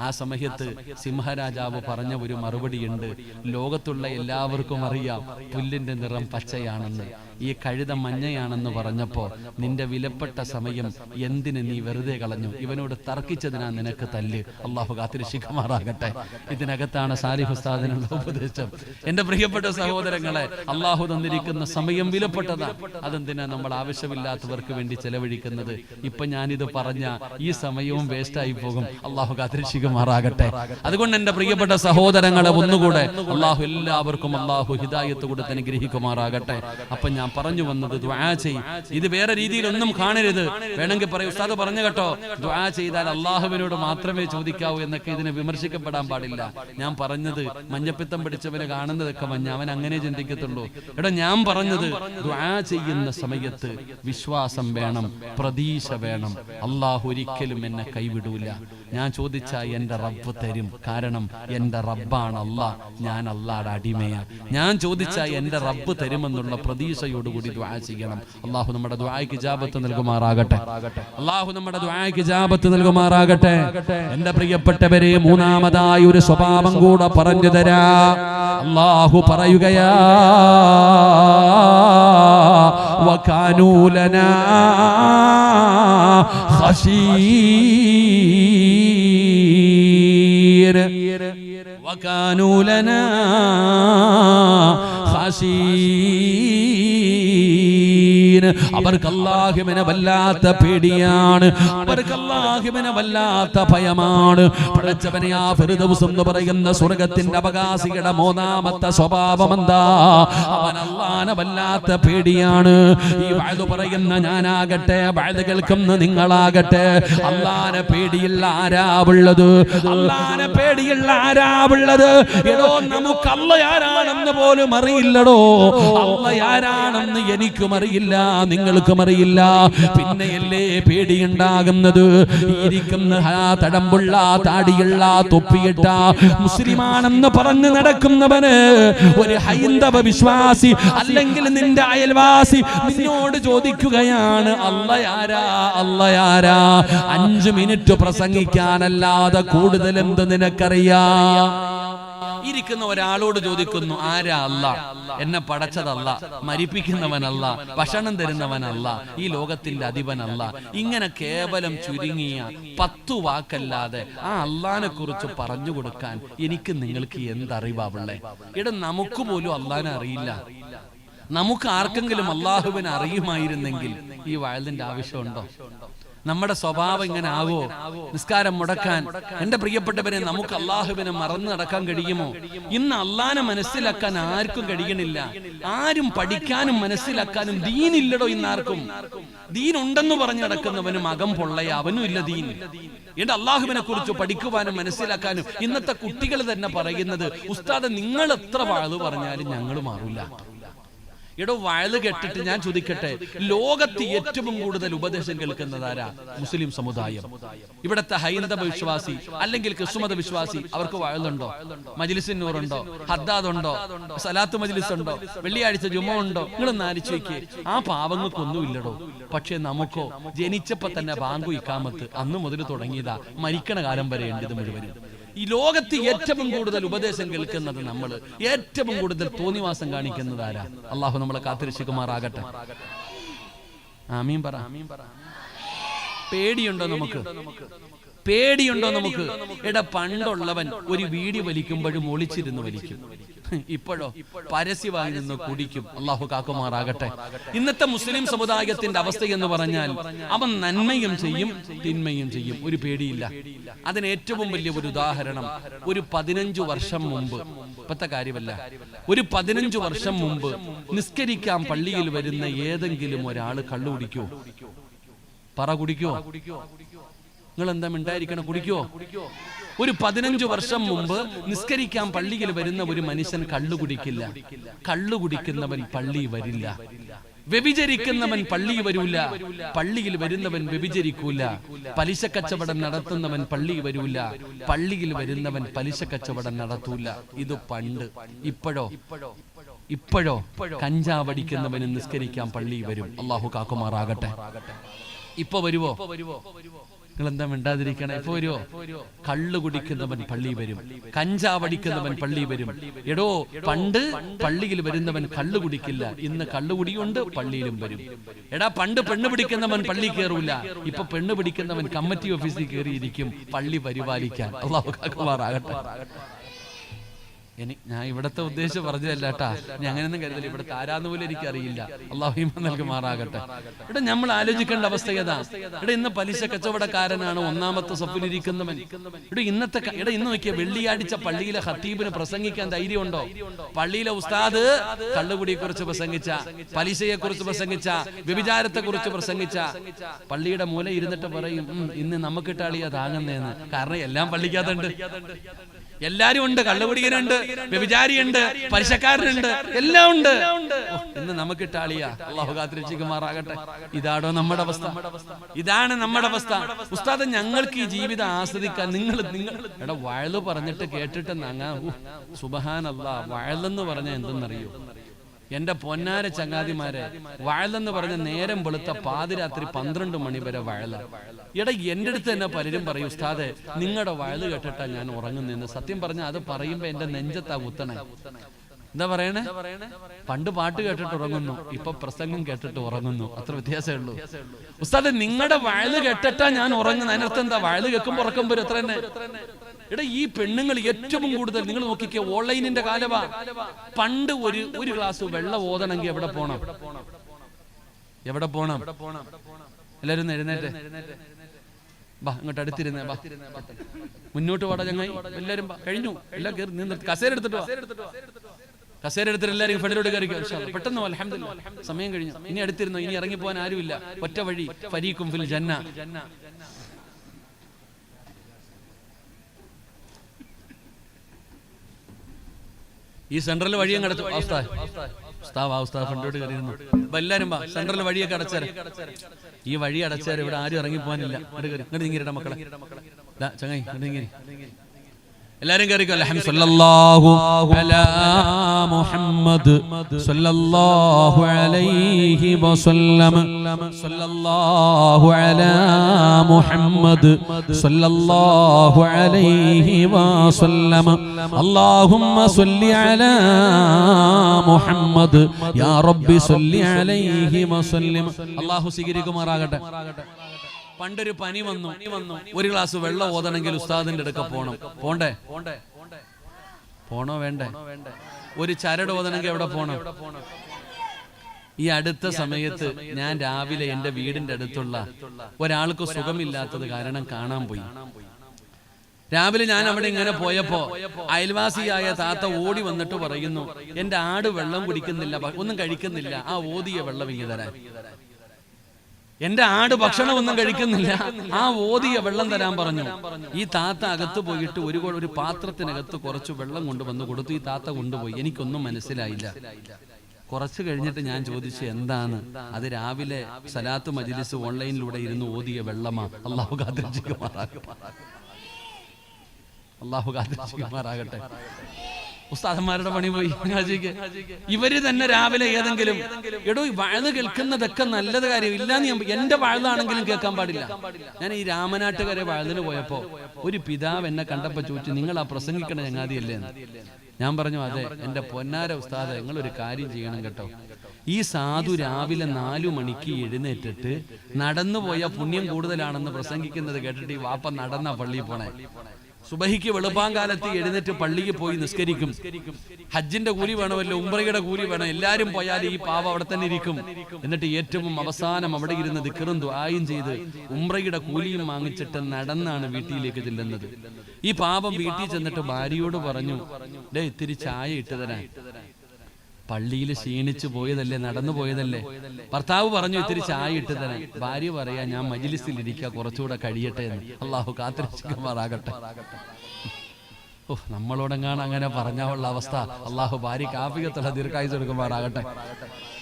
ആ സമയത്ത് സിംഹരാജാവ് പറഞ്ഞ ഒരു മറുപടിയുണ്ട്. ലോകത്തുള്ള എല്ലാവർക്കും അറിയാം പുല്ലിന്റെ നിറം പച്ചയാണെന്ന്. ഈ കഴുത മഞ്ഞയാണെന്ന് പറഞ്ഞപ്പോ നിന്റെ വിലപ്പെട്ട സമയം എന്തിന് നീ വെറുതെ കളഞ്ഞു? ഇവനോട് തർക്കിച്ചതിനാ നിനക്ക് തല്ല്. അള്ളാഹു കാത്തിരക്ഷിക്കുമാറാകട്ടെ. ഇതിനകത്താണ് സാലിഹ് ഉസ്താദിനുള്ള ഉപദേശം. എന്റെ പ്രിയപ്പെട്ട സഹോദരങ്ങളെ, അള്ളാഹു തന്നിരിക്കുന്ന സമയം വിലപ്പെട്ടതാ. അതെന്തിനാ നമ്മൾ ആവശ്യമില്ലാത്തവർക്ക് വേണ്ടി ചെലവഴിക്കുന്നത്? ഇപ്പൊ ഞാനിത് പറഞ്ഞ ഈ സമയവും വേസ്റ്റായി പോകും. അള്ളാഹു കാത്തിരക്ഷിക്കുമാറാകട്ടെ. അതുകൊണ്ട് എന്റെ പ്രിയപ്പെട്ട സഹോദരങ്ങളെ, ഒന്നുകൂടെ അള്ളാഹു എല്ലാവർക്കും അള്ളാഹു ഹിദായത്ത് കൊടുത്ത് അനുഗ്രഹിക്കുമാറാകട്ടെ. അപ്പൊ ഞാൻ പറഞ്ഞു വന്നത്, ദുആ ചെയ്യ്. ഇത് വേറെ രീതിയിലൊന്നും കാണരുത്. വേണമെങ്കിൽ പറയൂ, ഉസ്താദ് പറഞ്ഞു കേട്ടോ, ദുആ ചെയ്താൽ അള്ളാഹുവിനോട് മാത്രമേ ചോദിക്കാവൂ എന്നൊക്കെ ഇതിനെ വിമർശിക്കപ്പെടാൻ പാടില്ല. ഞാൻ പറഞ്ഞത് മഞ്ഞപ്പിത്തം പിടിച്ചവനെ കാണുന്നതൊക്കെ മഞ്ഞ, അവൻ അങ്ങനെ ചിന്തിക്കത്തുള്ളൂ. എടാ, ഞാൻ പറഞ്ഞത് ദുആ ചെയ്യുന്ന സമയത്ത് വിശ്വാസം വേണം, പ്രതീക്ഷ വേണം. അള്ളാഹു ഒരിക്കലും എന്നെ കൈവിടൂല. ഞാൻ ചോദിച്ചാൽ എൻ്റെ റബ്ബ് തരും. കാരണം എൻ്റെ റബ്ബാണ് അല്ലാഹ്, ഞാൻ അല്ലാഹുടെ അടിമയാണ്. ഞാൻ ചോദിച്ചാൽ എൻ്റെ റബ്ബ് തരുമെന്നുള്ള പ്രതീക്ഷയോടുകൂടി ദുആ ചെയ്യണം. അല്ലാഹു നമ്മുടെ ദുആയ്ക്ക് ഇജാബത്ത് നൽകുമാറാകട്ടെ. അല്ലാഹു നമ്മുടെ ദുആയ്ക്ക് ഇജാബത്ത് നൽകുമാറാകട്ടെ. എൻ്റെ പ്രിയപ്പെട്ടവരെ, മൂന്നാമതായി ഒരു സ്വഭാവം കൂടെ പറഞ്ഞു തരാ. അല്ലാഹു പറയുകയാ, വകാനൂ ലനാ ഖശീർ വകാനൂ ലനാ ഖശീർ. അവർക്ക് അല്ലാഹുവിനെ വല്ലാത്ത പേടിയാണ്, അവർക്ക് അല്ലാഹുവിനെ വല്ലാത്ത ഭയമാണ്. പടച്ചവനെ, ആ ഫിർദൗസ് എന്ന് പറയുന്ന സ്വർഗ്ഗത്തിന്റെ അവകാശിയുടെ മൂന്നാമത്തെ സ്വഭാവം എന്താ? അവൻ അല്ലാഹുവിനെ വല്ലാത്ത പേടിയാണ്. ഈ വഅദ് പറയുന്ന ഞാനാകട്ടെ, വഅദ് കേൾക്കുന്ന നിങ്ങളാകട്ടെ, അല്ലാഹുവിനെ പേടിയുള്ള ആരാവുള്ളത്? അല്ലാഹുവിനെ പേടിയുള്ള ആരാവുള്ളത്? എടോ, നമുക്ക് അല്ലാഹ് ആരാണെന്ന് പോലും അറിയില്ലടോ. അല്ലാഹ് ആരാണെന്ന് എനിക്കും അറിയില്ല, നിങ്ങൾക്കും അറിയില്ല. പിന്നെയല്ലേ പേടിയുണ്ടാകുന്നത്? ഇരിക്കുന്ന തടമ്പുള്ള, താടിയുള്ള, തൊപ്പിയിട്ട മുസ്ലിമാണെന്ന് പറഞ്ഞ് നടക്കുന്നവന്, ഒരു ഹൈന്ദവ വിശ്വാസി അല്ലെങ്കിൽ നിന്റെ അയൽവാസി നിന്നോട് ചോദിക്കുകയാണ്, അല്ലാഹ് ആരാ, അല്ലാഹ് ആരാ? 5 മിനിറ്റ് പ്രസംഗിക്കാനല്ലാതെ കൂടുതൽ എന്ത് നിനക്കറിയാം? ഇരിക്കുന്ന ഒരാളോട് ചോദിക്കുന്നു, ആരാ അല്ലാഹ്? എന്നെ പടച്ചതല്ല, മരിപ്പിക്കുന്നവനല്ല, ഭക്ഷണം തരുന്നവനല്ല, ഈ ലോകത്തിന്റെ അധിപനല്ല. ഇങ്ങനെ കേവലം ചുരുങ്ങിയ 10 വാക്കല്ലാതെ ആ അല്ലാഹനെ കുറിച്ച് പറഞ്ഞു കൊടുക്കാൻ എനിക്ക് നിങ്ങൾക്ക് എന്തറിവാവുള്ളേ? ഇവിടെ നമുക്ക് പോലും അല്ലാഹനെ അറിയില്ല. നമുക്ക് ആർക്കെങ്കിലും അല്ലാഹുവിനെ അറിയുമായിരുന്നെങ്കിൽ ഈ വഅദിന്റെ ആവശ്യമുണ്ടോ? നമ്മുടെ സ്വഭാവം ഇങ്ങനെ ആവോ? നിസ്കാരം മുടക്കാൻ, എന്റെ പ്രിയപ്പെട്ടവരെ, നമുക്ക് അല്ലാഹുവിനെ മറന്നു നടക്കാൻ കഴിയുമോ? ഇന്ന് അല്ലാഹനെ മനസ്സിലാക്കാൻ ആർക്കും കഴിയണില്ല. ആരും പഠിക്കാനും മനസ്സിലാക്കാനും ദീനില്ലടോ ഇന്നാർക്കും. ദീൻ ഉണ്ടെന്ന് പറഞ്ഞു നടക്കുന്നവനും അകം പൊള്ളയ, അവനും ഇല്ല ദീൻ. എന്റെ അല്ലാഹുവിനെ കുറിച്ച് പഠിക്കുവാനും മനസ്സിലാക്കാനും ഇന്നത്തെ കുട്ടികൾ തന്നെ പറയുന്നത്, ഉസ്താദ് നിങ്ങൾ എത്ര വഅദ് പറഞ്ഞാലും ഞങ്ങൾ മാറൂല. എടോ, വഅദ് കേട്ടിട്ട് ഞാൻ ചോദിക്കട്ടെ, ലോകത്ത് ഏറ്റവും കൂടുതൽ ഉപദേശം കേൾക്കുന്നതാരാ? മുസ്ലിം സമുദായം. ഇവിടത്തെ ഹൈന്ദവ വിശ്വാസി അല്ലെങ്കിൽ ക്രിസ്തുമത വിശ്വാസി, അവർക്ക് വഅദുണ്ടോ? മജ്ലിസുൻ നൂറുണ്ടോ? ഹദ്ദാദ് ഉണ്ടോ? സലാത്ത് മജ്ലിസ് ഉണ്ടോ? വെള്ളിയാഴ്ച ജുമുഅ ഉണ്ടോ? നിങ്ങളൊന്ന് ആലോചിച്ച് നോക്കിയേ. ആ പാവങ്ങൾക്കൊന്നും ഇല്ലടോ. പക്ഷെ നമുക്കോ ജനിച്ചപ്പോ തന്നെ ബാങ്കു ഇഖാമത്ത് അന്ന് മുതൽ തുടങ്ങിയതാ, മരിക്കണ കാലം വരെ ഉണ്ട് ഇത് മുഴുവനും. ഈ ലോകത്ത് ഏറ്റവും കൂടുതൽ ഉപദേശം കേൾക്കുന്നത് നമ്മൾ, ഏറ്റവും കൂടുതൽ തോന്നിവാസം കാണിക്കുന്നത് ആരാ? അല്ലാഹു നമ്മളെ കാത്തിരക്ഷിക്കുമാറാകട്ടെ. ആമീൻ പറ. പേടിയുണ്ടോ നമുക്ക്? പേടിയുണ്ടോ നമുക്ക്? എടാ, പണ്ടുള്ളവൻ ഒരു വീടി വലിക്കുമ്പോഴും ഒളിച്ചിരുന്ന് വലിക്കും. ഇപ്പോഴോ പരസ്യമായി നിന്ന് കുടിക്കും. അല്ലാഹു കാക്കുമാറാകട്ടെ. ഇന്നത്തെ മുസ്ലിം സമുദായത്തിന്റെ അവസ്ഥ എന്ന് പറഞ്ഞാൽ, അവൻ നന്മയും ചെയ്യും തിന്മയും ചെയ്യും, ഒരു പേടിയില്ല. അതിന് ഏറ്റവും വലിയ ഒരു ഉദാഹരണം, ഒരു 15 വർഷം മുമ്പ്, ഇപ്പത്തെ കാര്യമല്ല, ഒരു 15 വർഷം മുമ്പ് നിസ്കരിക്കാൻ പള്ളിയിൽ വരുന്ന ഏതെങ്കിലും ഒരാള് കള്ളു കുടിക്കോ? പറ, കുടിക്കോ? നിങ്ങൾ എന്താ മിണ്ടായിരിക്കണം? കുടിക്കോ? ഒരു 15 വർഷം മുമ്പ് നിസ്കരിക്കാൻ പള്ളിയിൽ വരുന്ന ഒരു മനുഷ്യൻ കള്ളു കുടിക്കില്ല. കള്ളു കുടിക്കുന്നവൻ പള്ളി വരില്ല. വ്യഭിചരിക്കുന്നവൻ പള്ളി വരൂല. പള്ളിയിൽ വരുന്നവൻ വ്യഭിചരിക്കൂല. പലിശ കച്ചവടം നടത്തുന്നവൻ പള്ളി വരൂല. പള്ളിയിൽ വരുന്നവൻ പലിശ കച്ചവടം നടത്തൂല. ഇത് പണ്ട്. ഇപ്പോഴോ കഞ്ചാവടിക്കുന്നവന് നിസ്കരിക്കാൻ പള്ളി വരും. അല്ലാഹു കാക്കുമാറാകട്ടെ. ഇപ്പൊ വരുവോ? നിങ്ങൾ എന്താ മിണ്ടാതിരിക്കണേ? ഇപ്പൊ വരുവോ? കള്ളു കുടിക്കുന്നവൻ പള്ളി വരും, കഞ്ചാവടിക്കുന്നവൻ പള്ളി വരും. എടോ, പണ്ട് പള്ളിയിൽ വരുന്നവൻ കള്ളു കുടിക്കില്ല, ഇന്ന് കള്ളുകുടിയുണ്ട്, പള്ളിയിലും വരും. എടാ, പണ്ട് പെണ്ണ് പിടിക്കുന്നവൻ പള്ളി കയറൂല, ഇപ്പൊ പെണ്ണ് പിടിക്കുന്നവൻ കമ്മിറ്റി ഓഫീസിൽ കയറിയിരിക്കും പള്ളി പരിപാലിക്കാൻ. അല്ലാഹു കാക്കുമാറാകട്ടെ. ഞാൻ ഇവിടത്തെ ഉദ്ദേശം പറഞ്ഞതല്ല കേട്ടാ, ഞാൻ അങ്ങനെയൊന്നും കരുതല. ഇവിടുത്തെ ആരാന്ന് പോലും എനിക്കറിയില്ല. അല്ലാഹു ഈമാൻ നൽകുമാറാകട്ടെ. ഇവിടെ നമ്മൾ ആലോചിക്കേണ്ട അവസ്ഥ ഏതാ? ഇവിടെ ഇന്ന് പലിശ കച്ചവടക്കാരനാണ് ഒന്നാമത്തെ സഫിലിരിക്കുന്നവൻ. ഇവിടെ ഇന്ന് നോക്കിയ വെള്ളിയാഴ്ച പള്ളിയിലെ ഖത്തീബിന് പ്രസംഗിക്കാൻ ധൈര്യമുണ്ടോ? പള്ളിയിലെ ഉസ്താദ് കള്ളുകുടിയെ കുറിച്ച് പ്രസംഗിച്ച, പലിശയെ കുറിച്ച് പ്രസംഗിച്ച, വ്യഭിചാരത്തെ കുറിച്ച് പ്രസംഗിച്ച, പള്ളിയുടെ മൂല ഇരുന്നിട്ട് പറയും, ഇന്ന് നമുക്കിട്ടാളിയാ താങ്ങുന്നേന്ന്. കാരണം എല്ലാം പള്ളിക്കകത്തുണ്ട്. എല്ലാരും ഉണ്ട്. കള്ളുകുടിയനുണ്ട്, വ്യഭിചാരിയുണ്ട്, പലിശക്കാരനുണ്ട്, എല്ലാം ഉണ്ട്. ഇന്ന് നമുക്ക് ഇട്ടാളിയാ. അള്ളാഹു കാത്തിരക്ഷിക്കുമാറാകട്ടെ. ഇതാണോ നമ്മുടെ അവസ്ഥ? ഇതാണ് നമ്മുടെ അവസ്ഥ. ഉസ്താദ്, ഞങ്ങൾക്ക് ഈ ജീവിതം ആസ്വദിക്കാൻ നിങ്ങൾ എടാ വയല് പറഞ്ഞിട്ട് കേട്ടിട്ട് സുബ്ഹാനല്ലാഹ്, വയലെന്ന് പറഞ്ഞാൽ എന്തെന്നറിയോ എന്റെ പൊന്നാര ചങ്ങാതിമാരെ? വയലെന്ന് പറഞ്ഞ നേരം വെളുത്ത പാതിരാത്രി 12 മണി വരെ വയല. എടാ എന്റെ അടുത്ത് തന്നെ പലരും പറയും, ഉസ്താദെ നിങ്ങളുടെ വയല് കേട്ടിട്ടാ ഞാൻ ഉറങ്ങുന്നെന്ന്. സത്യം പറഞ്ഞാൽ അത് പറയുമ്പോ എന്റെ നെഞ്ചത്താ കുത്തണേ. എന്താ പറയണേ? പണ്ട് പാട്ട് കേട്ടിട്ട് ഉറങ്ങുന്നു, ഇപ്പൊ പ്രസംഗം കേട്ടിട്ട് ഉറങ്ങുന്നു. അത്ര വ്യത്യാസമേ ഉള്ളൂ. ഉസ്താദെ നിങ്ങളുടെ വയല് കേട്ടിട്ടാ ഞാൻ ഉറങ്ങുന്നത്. അതിനർത്ഥം എന്താ? വയല് കേൾക്കുമ്പോ ഉറക്കം വരും, അത്ര തന്നെ. എടാ ഈ പെണ്ണുങ്ങൾ ഏറ്റവും കൂടുതൽ നിങ്ങൾ നോക്കിക്കേ, ഓൺലൈനിന്റെ കാലവാ. പണ്ട് ഒരു ഗ്ലാസ് വെള്ളം ഓതണമെങ്കിൽ എവിടെ പോണം? എല്ലാരും എഴുന്നേറ്റ് ബാ, ഇങ്ങോട്ട് അടുത്തിരുന്നേ, ബാ മുന്നോട്ട് പാടാ ചങ്ങായി. എല്ലാരും കഴിഞ്ഞു, എല്ലാം കയറി നിന്ന് കസേര എടുത്തിട്ട് എല്ലാവരും ഫെഡറോട് കയറി പെട്ടെന്ന്. അൽഹംദുലില്ലാഹ്, സമയം കഴിഞ്ഞു. ഇനി അടുത്തിരുന്നോ? ഇനി ഇറങ്ങിപ്പോവാൻ ആരുമില്ല. ഒറ്റ വഴി, ഫരീഖും ഫിൽ ജന്ന. ഈ സെൻട്രൽ വഴിയും കടച്ചു. ഫണ്ടോട് കയറിയിരുന്നു. എല്ലാരും സെൻട്രൽ വഴിയൊക്കെ അടച്ചാൽ, ഈ വഴി അടച്ചാൽ ഇവിടെ ആരും ഇറങ്ങിപ്പോവാനില്ല. ഇങ്ങോട്ട് നീങ്ങിരട്ടെ മക്കളെ, ചങ്ങായി നീങ്ങി. എല്ലാരും കയറിക്കോ. സല്ലല്ലാഹു അലാ മുഹമ്മദ് സല്ലല്ലാഹു അലൈഹി വസല്ലം. സല്ലല്ലാഹു അലാ മുഹമ്മദ് സല്ലല്ലാഹു അലൈഹി വസല്ലം. അല്ലാഹുമ്മ സ്വല്ലി അലാ മുഹമ്മദ് യാ റബ്ബി സ്വല്ലി അലൈഹി വസല്ലം. അല്ലാഹു സ്വീകരിക്കുമാറാകട്ടെ. പണ്ടൊരു പനി വന്നു. ഒരു ഗ്ലാസ് വെള്ളം ഓതണമെങ്കിൽ ഉസ്താദിന്റെ അടുക്ക പോണോ വേണ്ടേ? ഒരു ചരട് ഓതണമെങ്കിൽ എവിടെ പോണം? ഈ അടുത്ത സമയത്ത് ഞാൻ രാവിലെ എന്റെ വീടിന്റെ അടുത്തുള്ള ഒരാൾക്ക് സുഖമില്ലാത്തത് കാരണം കാണാൻ പോയി. രാവിലെ ഞാൻ അവിടെ ഇങ്ങനെ പോയപ്പോ അയൽവാസിയായ താത്ത ഓടി വന്നിട്ട് പറയുന്നു, എന്റെ ആട് വെള്ളം കുടിക്കുന്നില്ല, ഒന്നും കഴിക്കുന്നില്ല, ആ ഓതിയ വെള്ളം ഇങ്ങ് തരാൻ. എന്റെ ആട് ഭക്ഷണം ഒന്നും കഴിക്കുന്നില്ല, ആ ഓതിയ വെള്ളം തരാൻ പറഞ്ഞു. ഈ താത്ത അകത്ത് പോയിട്ട് ഒരു പാത്രത്തിനകത്ത് കുറച്ച് വെള്ളം കൊണ്ടുവന്ന് കൊടുത്തു. ഈ താത്ത കൊണ്ടുപോയി. എനിക്കൊന്നും മനസ്സിലായില്ല. കുറച്ച് കഴിഞ്ഞിട്ട് ഞാൻ ചോദിച്ചു, എന്താണ്? അത് രാവിലെ സലാത്ത് മജ്ലിസ് ഓൺലൈനിലൂടെ ഇരുന്ന് ഓതിയ വെള്ളമാ. അല്ലാഹു കാത്തിരക്ഷിക്കുമാറാകട്ടെ. ഉസ്താദന്മാരുടെ പണി പോയി. ഇവര് തന്നെ രാവിലെ ഏതെങ്കിലും എടോ വയല് കേൾക്കുന്നതൊക്കെ നല്ലത് കാര്യം ഇല്ലാന്ന് എന്റെ വയലാണെങ്കിലും കേൾക്കാൻ പാടില്ല. ഞാൻ ഈ രാമനാട്ടുകരെ വയലിന് പോയപ്പോ ഒരു പിതാവ് എന്നെ കണ്ടപ്പോ ചോദിച്ചു, നിങ്ങൾ ആ പ്രസംഗിക്കണ ചങ്ങാതിയല്ലേ? ഞാൻ പറഞ്ഞു, അതെ. എന്റെ പൊന്നാര ഉസ്താദ്, നിങ്ങൾ ഒരു കാര്യം ചെയ്യണം കേട്ടോ. ഈ സാധു രാവിലെ 4 മണിക്ക് എഴുന്നേറ്റിട്ട് നടന്നു പോയ പുണ്യം കൂടുതലാണെന്ന് പ്രസംഗിക്കുന്നത് കേട്ടിട്ട് ഈ വാപ്പ നടന്ന പള്ളിയിൽ പോണേ. സുബഹിക്ക് വെളുപ്പാങ്കാലത്ത് എഴുന്നേറ്റ് പള്ളിക്ക് പോയി നിസ്കരിക്കും. ഹജ്ജിന്റെ കൂലി വേണമല്ലോ, ഉംറയുടെ കൂലി വേണം. എല്ലാരും പോയാൽ ഈ പാവ അവിടെ തന്നെ ഇരിക്കും. എന്നിട്ട് ഏറ്റവും അവസാനം അവിടെ ഇരുന്ന് ദിക്റും ദുആയും ചെയ്ത് ഉംറയുടെ കൂലിയും വാങ്ങിച്ചിട്ട് നടന്നാണ് വീട്ടിലേക്ക് ചെല്ലുന്നത്. ഈ പാപം വീട്ടിൽ ചെന്നിട്ട് ഭാര്യയോട് പറഞ്ഞു, ഡേ ഇത്തിരി ചായ ഇട്ട് തരാൻ. പള്ളിയിൽ ക്ഷീണിച്ചു പോയതല്ലേ, നടന്നു പോയതല്ലേ. ഭർത്താവ് പറഞ്ഞു, ഇത്തിരി ചായ ഇട്ട് തരാൻ. ഭാര്യ പറയാ, ഞാൻ മജ്ലിസിൽ ഇരിക്കുക, കുറച്ചുകൂടെ കഴിയട്ടെ എന്ന്. അല്ലാഹു കാത്തിരക്ഷിക്കുമാറാകട്ടെ. നമ്മളോടെങ്ങാണ് അങ്ങനെ പറഞ്ഞാലുള്ള അവസ്ഥ. അല്ലാഹു ഭാര്യക്ക് ആഫിയത്തുള്ള ദീർഘായുസ്സ് കൊടുക്കുമാറാകട്ടെ.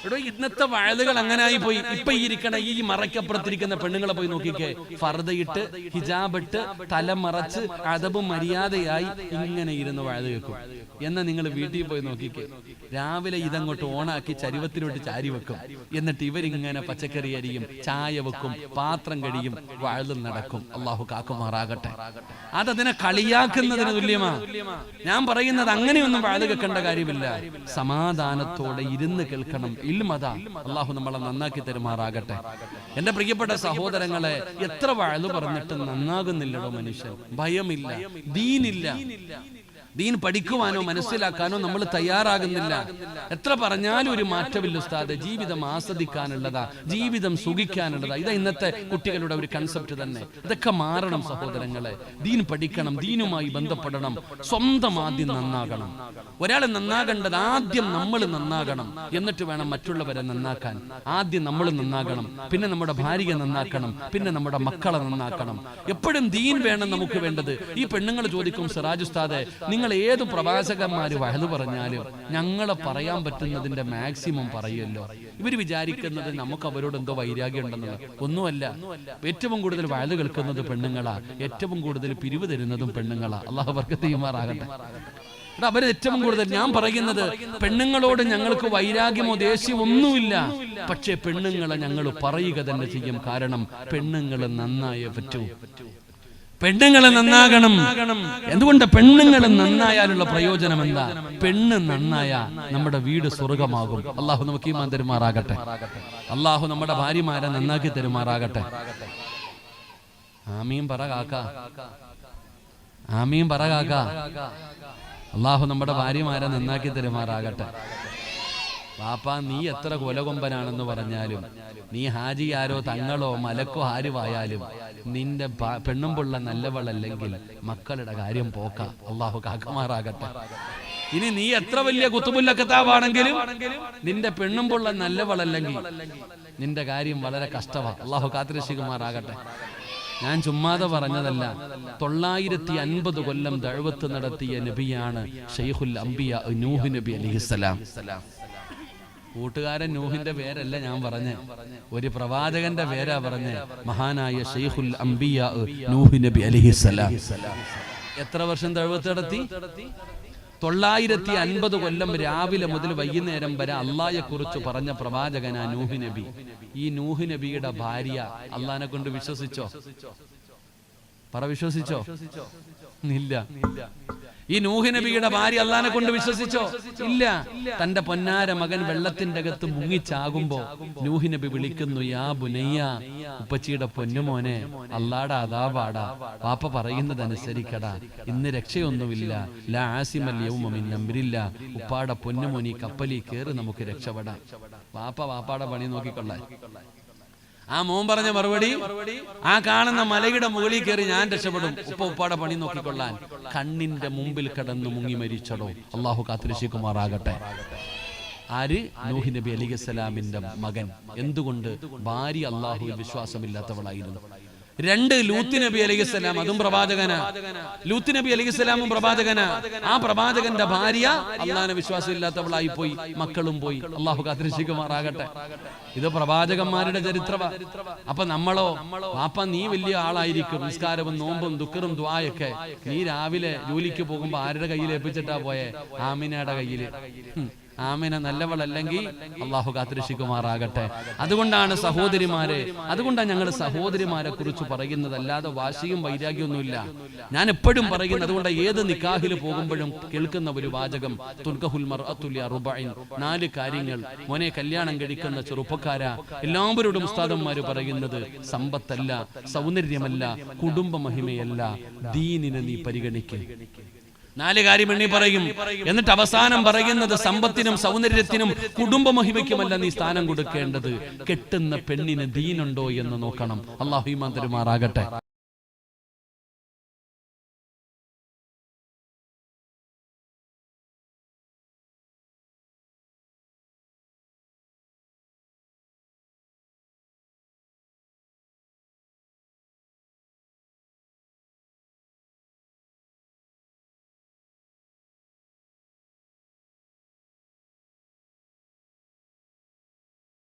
എടോ ഇന്നത്തെ വയലുകൾ അങ്ങനെ ആയി പോയി. ഇപ്പൊ ഇരിക്കണ ഈ മറയ്ക്കപ്പുറത്തിരിക്കുന്ന പെണ്ണുങ്ങളെ പോയി നോക്കിക്കേ. ഫർദയിട്ട് ഹിജാബിട്ട് തല മറച്ച് അദബും മര്യാദയായി ഇങ്ങനെ ഇരുന്ന് വയല് കേൾക്കും. എന്നാ നിങ്ങൾ വീട്ടിൽ പോയി നോക്കിക്കേ, രാവിലെ ഇതങ്ങോട്ട് ഓണാക്കി ചരുവത്തിലോട്ട് ചാരി വെക്കും. എന്നിട്ട് ഇവരിങ്ങനെ പച്ചക്കറി അരിയും ചായ വെക്കും, പാത്രം കഴിയും, വയലും നടക്കും. അല്ലാഹു കാക്കുമാറാകട്ടെ. അതതിനെ കളിയാക്കുന്നതിന് തുല്യമാ. ഞാൻ പറയുന്നത് അങ്ങനെയൊന്നും വയല് കേൾക്കേണ്ട കാര്യമില്ല. സമാധാനത്തോടെ ഇരുന്ന് കേൾക്കണം. ഇൽമതാ. അല്ലാഹു നമ്മളെ നന്നാക്കി തരുമാറാകട്ടെ. എന്റെ പ്രിയപ്പെട്ട സഹോദരങ്ങളെ, എത്ര വയല് പറഞ്ഞിട്ട് നന്നാകുന്നില്ലടോ മനുഷ്യൻ. ഭയമില്ല, ദീനില്ല. ദീൻ പഠിക്കുവാനോ മനസ്സിലാക്കാനോ നമ്മൾ തയ്യാറാകുന്നില്ല. എത്ര പറഞ്ഞാലും ഒരു മാറ്റമില്ല ഉസ്താദ്. ജീവിതം ആസ്വദിക്കാനുള്ളതാ, ജീവിതം സുഖിക്കാനുള്ളതാ. ഇതാ ഇന്നത്തെ കുട്ടികളുടെ ഒരു കൺസെപ്റ്റ് തന്നെ. ഇതൊക്കെ മാറണം സഹോദരങ്ങളെ. ദീൻ പഠിക്കണം, ദീനുമായി ബന്ധപ്പെടണം, സ്വന്തം ആദ്യം നന്നാകണം. ഒരാൾ നന്നാകേണ്ടത് ആദ്യം നമ്മൾ നന്നാകണം, എന്നിട്ട് വേണം മറ്റുള്ളവരെ നന്നാക്കാൻ. ആദ്യം നമ്മൾ നന്നാകണം, പിന്നെ നമ്മുടെ ഭാര്യയെ നന്നാക്കണം, പിന്നെ നമ്മുടെ മക്കളെ നന്നാക്കണം. എപ്പോഴും ദീൻ വേണം നമുക്ക് വേണ്ടത്. ഈ പെണ്ണുങ്ങൾ ചോദിക്കും, സിറാജ് ഉസ്താദെ, നിങ്ങൾ ഏത് പ്രവാചകന്മാര് വഹദ് പറഞ്ഞാലും ഞങ്ങളെ പറയാൻ പറ്റുന്നതിന്റെ മാക്സിമം പറയുമല്ലോ. ഇവർ വിചാരിക്കുന്നത് നമുക്ക് അവരോട് എന്തോ വൈരാഗ്യം ഉണ്ടെന്നുള്ളത്. ഒന്നുമല്ല. ഏറ്റവും കൂടുതൽ വഹദ് കേൾക്കുന്നത് പെണ്ണുങ്ങളാ, ഏറ്റവും കൂടുതൽ പിരിവ് തരുന്നതും പെണ്ണുങ്ങളാ. അല്ലാഹു ബർക്കത്ത് ചെയ്യുമാറാകട്ടെ. അവര് ഏറ്റവും കൂടുതൽ, ഞാൻ പറയുന്നത്, പെണ്ണുങ്ങളോട് ഞങ്ങൾക്ക് വൈരാഗ്യമോ ദേഷ്യമോ ഒന്നുമില്ല. പക്ഷേ പെണ്ണുങ്ങളെ ഞങ്ങൾ പറയുക തന്നെ ചെയ്യും. കാരണം പെണ്ണുങ്ങൾ നന്നായേ പറ്റൂ. പെണ്ണുങ്ങൾ നന്നാകണം. എന്തുകൊണ്ട്? പെണ്ണുങ്ങൾ നന്നായാലുള്ള പ്രയോജനം എന്താ? പെണ്ണ് നന്നായ നമ്മുടെ വീട് സ്വർഗമാകും. അള്ളാഹു നമുക്ക് ഈമാൻ തരുമാറാകട്ടെ. അള്ളാഹു നമ്മുടെ ഭാര്യമാരെ നന്നാക്കി തരുമാറാകട്ടെ. ആമീൻ പറ കാക്ക, ആമീൻ പറ കാക്ക. അള്ളാഹു നമ്മുടെ ഭാര്യമാരെ നന്നാക്കി തരുമാറാകട്ടെ. പാപ്പ, നീ എത്ര കൊലകൊമ്പനാണെന്ന് പറഞ്ഞാലും, നീ ഹാജി ആരോ തങ്ങളോ മലക്കോ ആരുമായാലും, നിന്റെ പെണ്ണും പിള്ള നല്ലവളല്ലെങ്കിൽ മക്കളുടെ കാര്യം പോക്ക. അള്ളാഹു കാക്കമാറാകട്ടെ. ഇനി നീ എത്ര വലിയ കുത്തുബുല്ല കിതാബാണെങ്കിലും നിന്റെ പെണ്ണും പിള്ള നല്ലവളല്ലെങ്കിൽ നിന്റെ കാര്യം വളരെ കഷ്ടമാ. അള്ളാഹു കാത്തിരക്ഷിക്കുമാറാകട്ടെ. ഞാൻ ചുമ്മാതെ പറഞ്ഞതല്ല. 950 കൊല്ലം ദഅവത്ത് നടത്തിയ നബിയാണ് ഷൈഖുൽ അംബിയ നൂഹ് നബി അലൈഹിസ്സലാം. കൂട്ടുകാരൻ നൂഹിന്റെ പേരല്ല ഞാൻ പറഞ്ഞേ, ഒരു പ്രവാചകന്റെ പേരാ പറഞ്ഞേ. മഹാനായ ഷൈഖുൽ അംബിയ നൂഹ് നബി അലൈഹിസ്സലാം എത്ര വർഷം ദഅവത്ത് നടത്തി? 950 കൊല്ലം രാവിലെ മുതൽ വൈകുന്നേരം വരെ അള്ളാഹയെ കുറിച്ച് പറഞ്ഞ പ്രവാചകനാ നൂഹ് നബി. ഈ നൂഹ് നബിയുടെ ഭാര്യ അള്ളാഹിനെ കൊണ്ട് വിശ്വസിച്ചോ? പറ, വിശ്വസിച്ചോ? ഇല്ല. ഈ നൂഹ് നബിയുടെ ഭാര്യ അള്ളാഹിനെ കൊണ്ട് വിശ്വസിച്ചോ? ഇല്ല. തന്റെ പൊന്നാര മകൻ വെള്ളത്തിന്റെ അകത്ത് മുങ്ങിച്ചാകുമ്പോ നൂഹ് നബി വിളിക്കുന്നു, യാ ബുനയ്യ, ഉപ്പച്ചിയുടെ പൊന്നുമോനെ, അള്ളാടെ അദാബാടാ, പാപ്പ പറയുന്നതനുസരിക്കടാ, ഇന്ന് രക്ഷയൊന്നുമില്ല. ലാ ആസിമൽ യൗമ മിൻ അംരില്ല, ഉപ്പാടെ പൊന്നുമോനി കപ്പലിൽ കയറി നമുക്ക് രക്ഷപ്പെടാം. വാപ്പാടെ പണി നോക്കിക്കൊള്ളാൻ. ആ മോൻ പറഞ്ഞ മറുപടി, ആ കാണുന്ന മലയുടെ മുകളിൽ കയറി ഞാൻ രക്ഷപ്പെടും, ഉപ്പാടെ പണി നോക്കിക്കൊള്ളാൻ. കണ്ണിന്റെ മുമ്പിൽ കിടന്ന് മുങ്ങി മരിച്ചടോ. അള്ളാഹു കാത്തിരക്ഷിക്കുമാറാകട്ടെ. ആര്? നൂഹ് നബി അലൈഹിസ്സലാമിന്റെ മകൻ. എന്തുകൊണ്ട്? ഭാര്യ അള്ളാഹുവിൽ വിശ്വാസമില്ലാത്തവളായിരുന്നു. 2 ലൂത്ത് നബി അലൈഹിസ്സലാം, അതും പ്രവാചകനാ. ലൂത്ത് നബി അലൈഹിസ്സലാമും പ്രവാചകനാ. ആ പ്രവാചകന്റെ ഭാര്യ അള്ളാഹിനെ വിശ്വാസമില്ലാത്തവളായി പോയി, മക്കളും പോയി. അള്ളാഹു കാത്തിരക്ഷിക്കുമാറാകട്ടെ. ഇത് പ്രവാചകന്മാരുടെ ചരിത്രമാ. അപ്പൊ നമ്മളോ? പാപ്പ, നീ വലിയ ആളായിരിക്കും, നിസ്കാരവും നോമ്പും ദുഃഖറും ദ്വായൊക്കെ. നീ രാവിലെ ജോലിക്ക് പോകുമ്പോ ആരുടെ കയ്യിൽ ഏൽപ്പിച്ചിട്ടാ പോയെ? ആമിനയുടെ കയ്യില്. ആമിന നല്ലവളല്ലെങ്കിൽ അള്ളാഹു കാത്തിരക്ഷിക്കുമാറാകട്ടെ. അതുകൊണ്ടാണ് സഹോദരിമാരെ, അതുകൊണ്ടാണ് ഞങ്ങൾ സഹോദരിമാരെ കുറിച്ച് പറയുന്നത്. അല്ലാതെ വാശിയും വൈരാഗ്യമൊന്നുമില്ല. ഞാൻ എപ്പോഴും പറയുന്നത്, അതുകൊണ്ട് ഏത് നിക്കാഹിൽ പോകുമ്പോഴും കേൾക്കുന്ന ഒരു വാചകം, തുൻകഹുൽ മർഅതു ലിഅർബഇൻ, 4 കാര്യങ്ങൾ. മോനെ, കല്യാണം കഴിക്കുന്ന ചെറുപ്പക്കാരാ, എല്ലാവരോടും ഉസ്താദന്മാര് പറയുന്നത് സമ്പത്തല്ല, സൗന്ദര്യമല്ല, കുടുംബ മഹിമയല്ല, ദീനിനെ നീ പരിഗണിക്കുക. 4 കാര്യം എണ്ണി പറയും. എന്നിട്ട് അവസാനം പറയുന്നത്, സമ്പത്തിനും സൗന്ദര്യത്തിനും കുടുംബ മഹിമയ്ക്കുമല്ല നീ സ്ഥാനം കൊടുക്കേണ്ടത്, കെട്ടുന്ന പെണ്ണിന് ദീനുണ്ടോ എന്ന് നോക്കണം. അല്ലാഹു ഈമാൻ തരുമാറാകട്ടെ.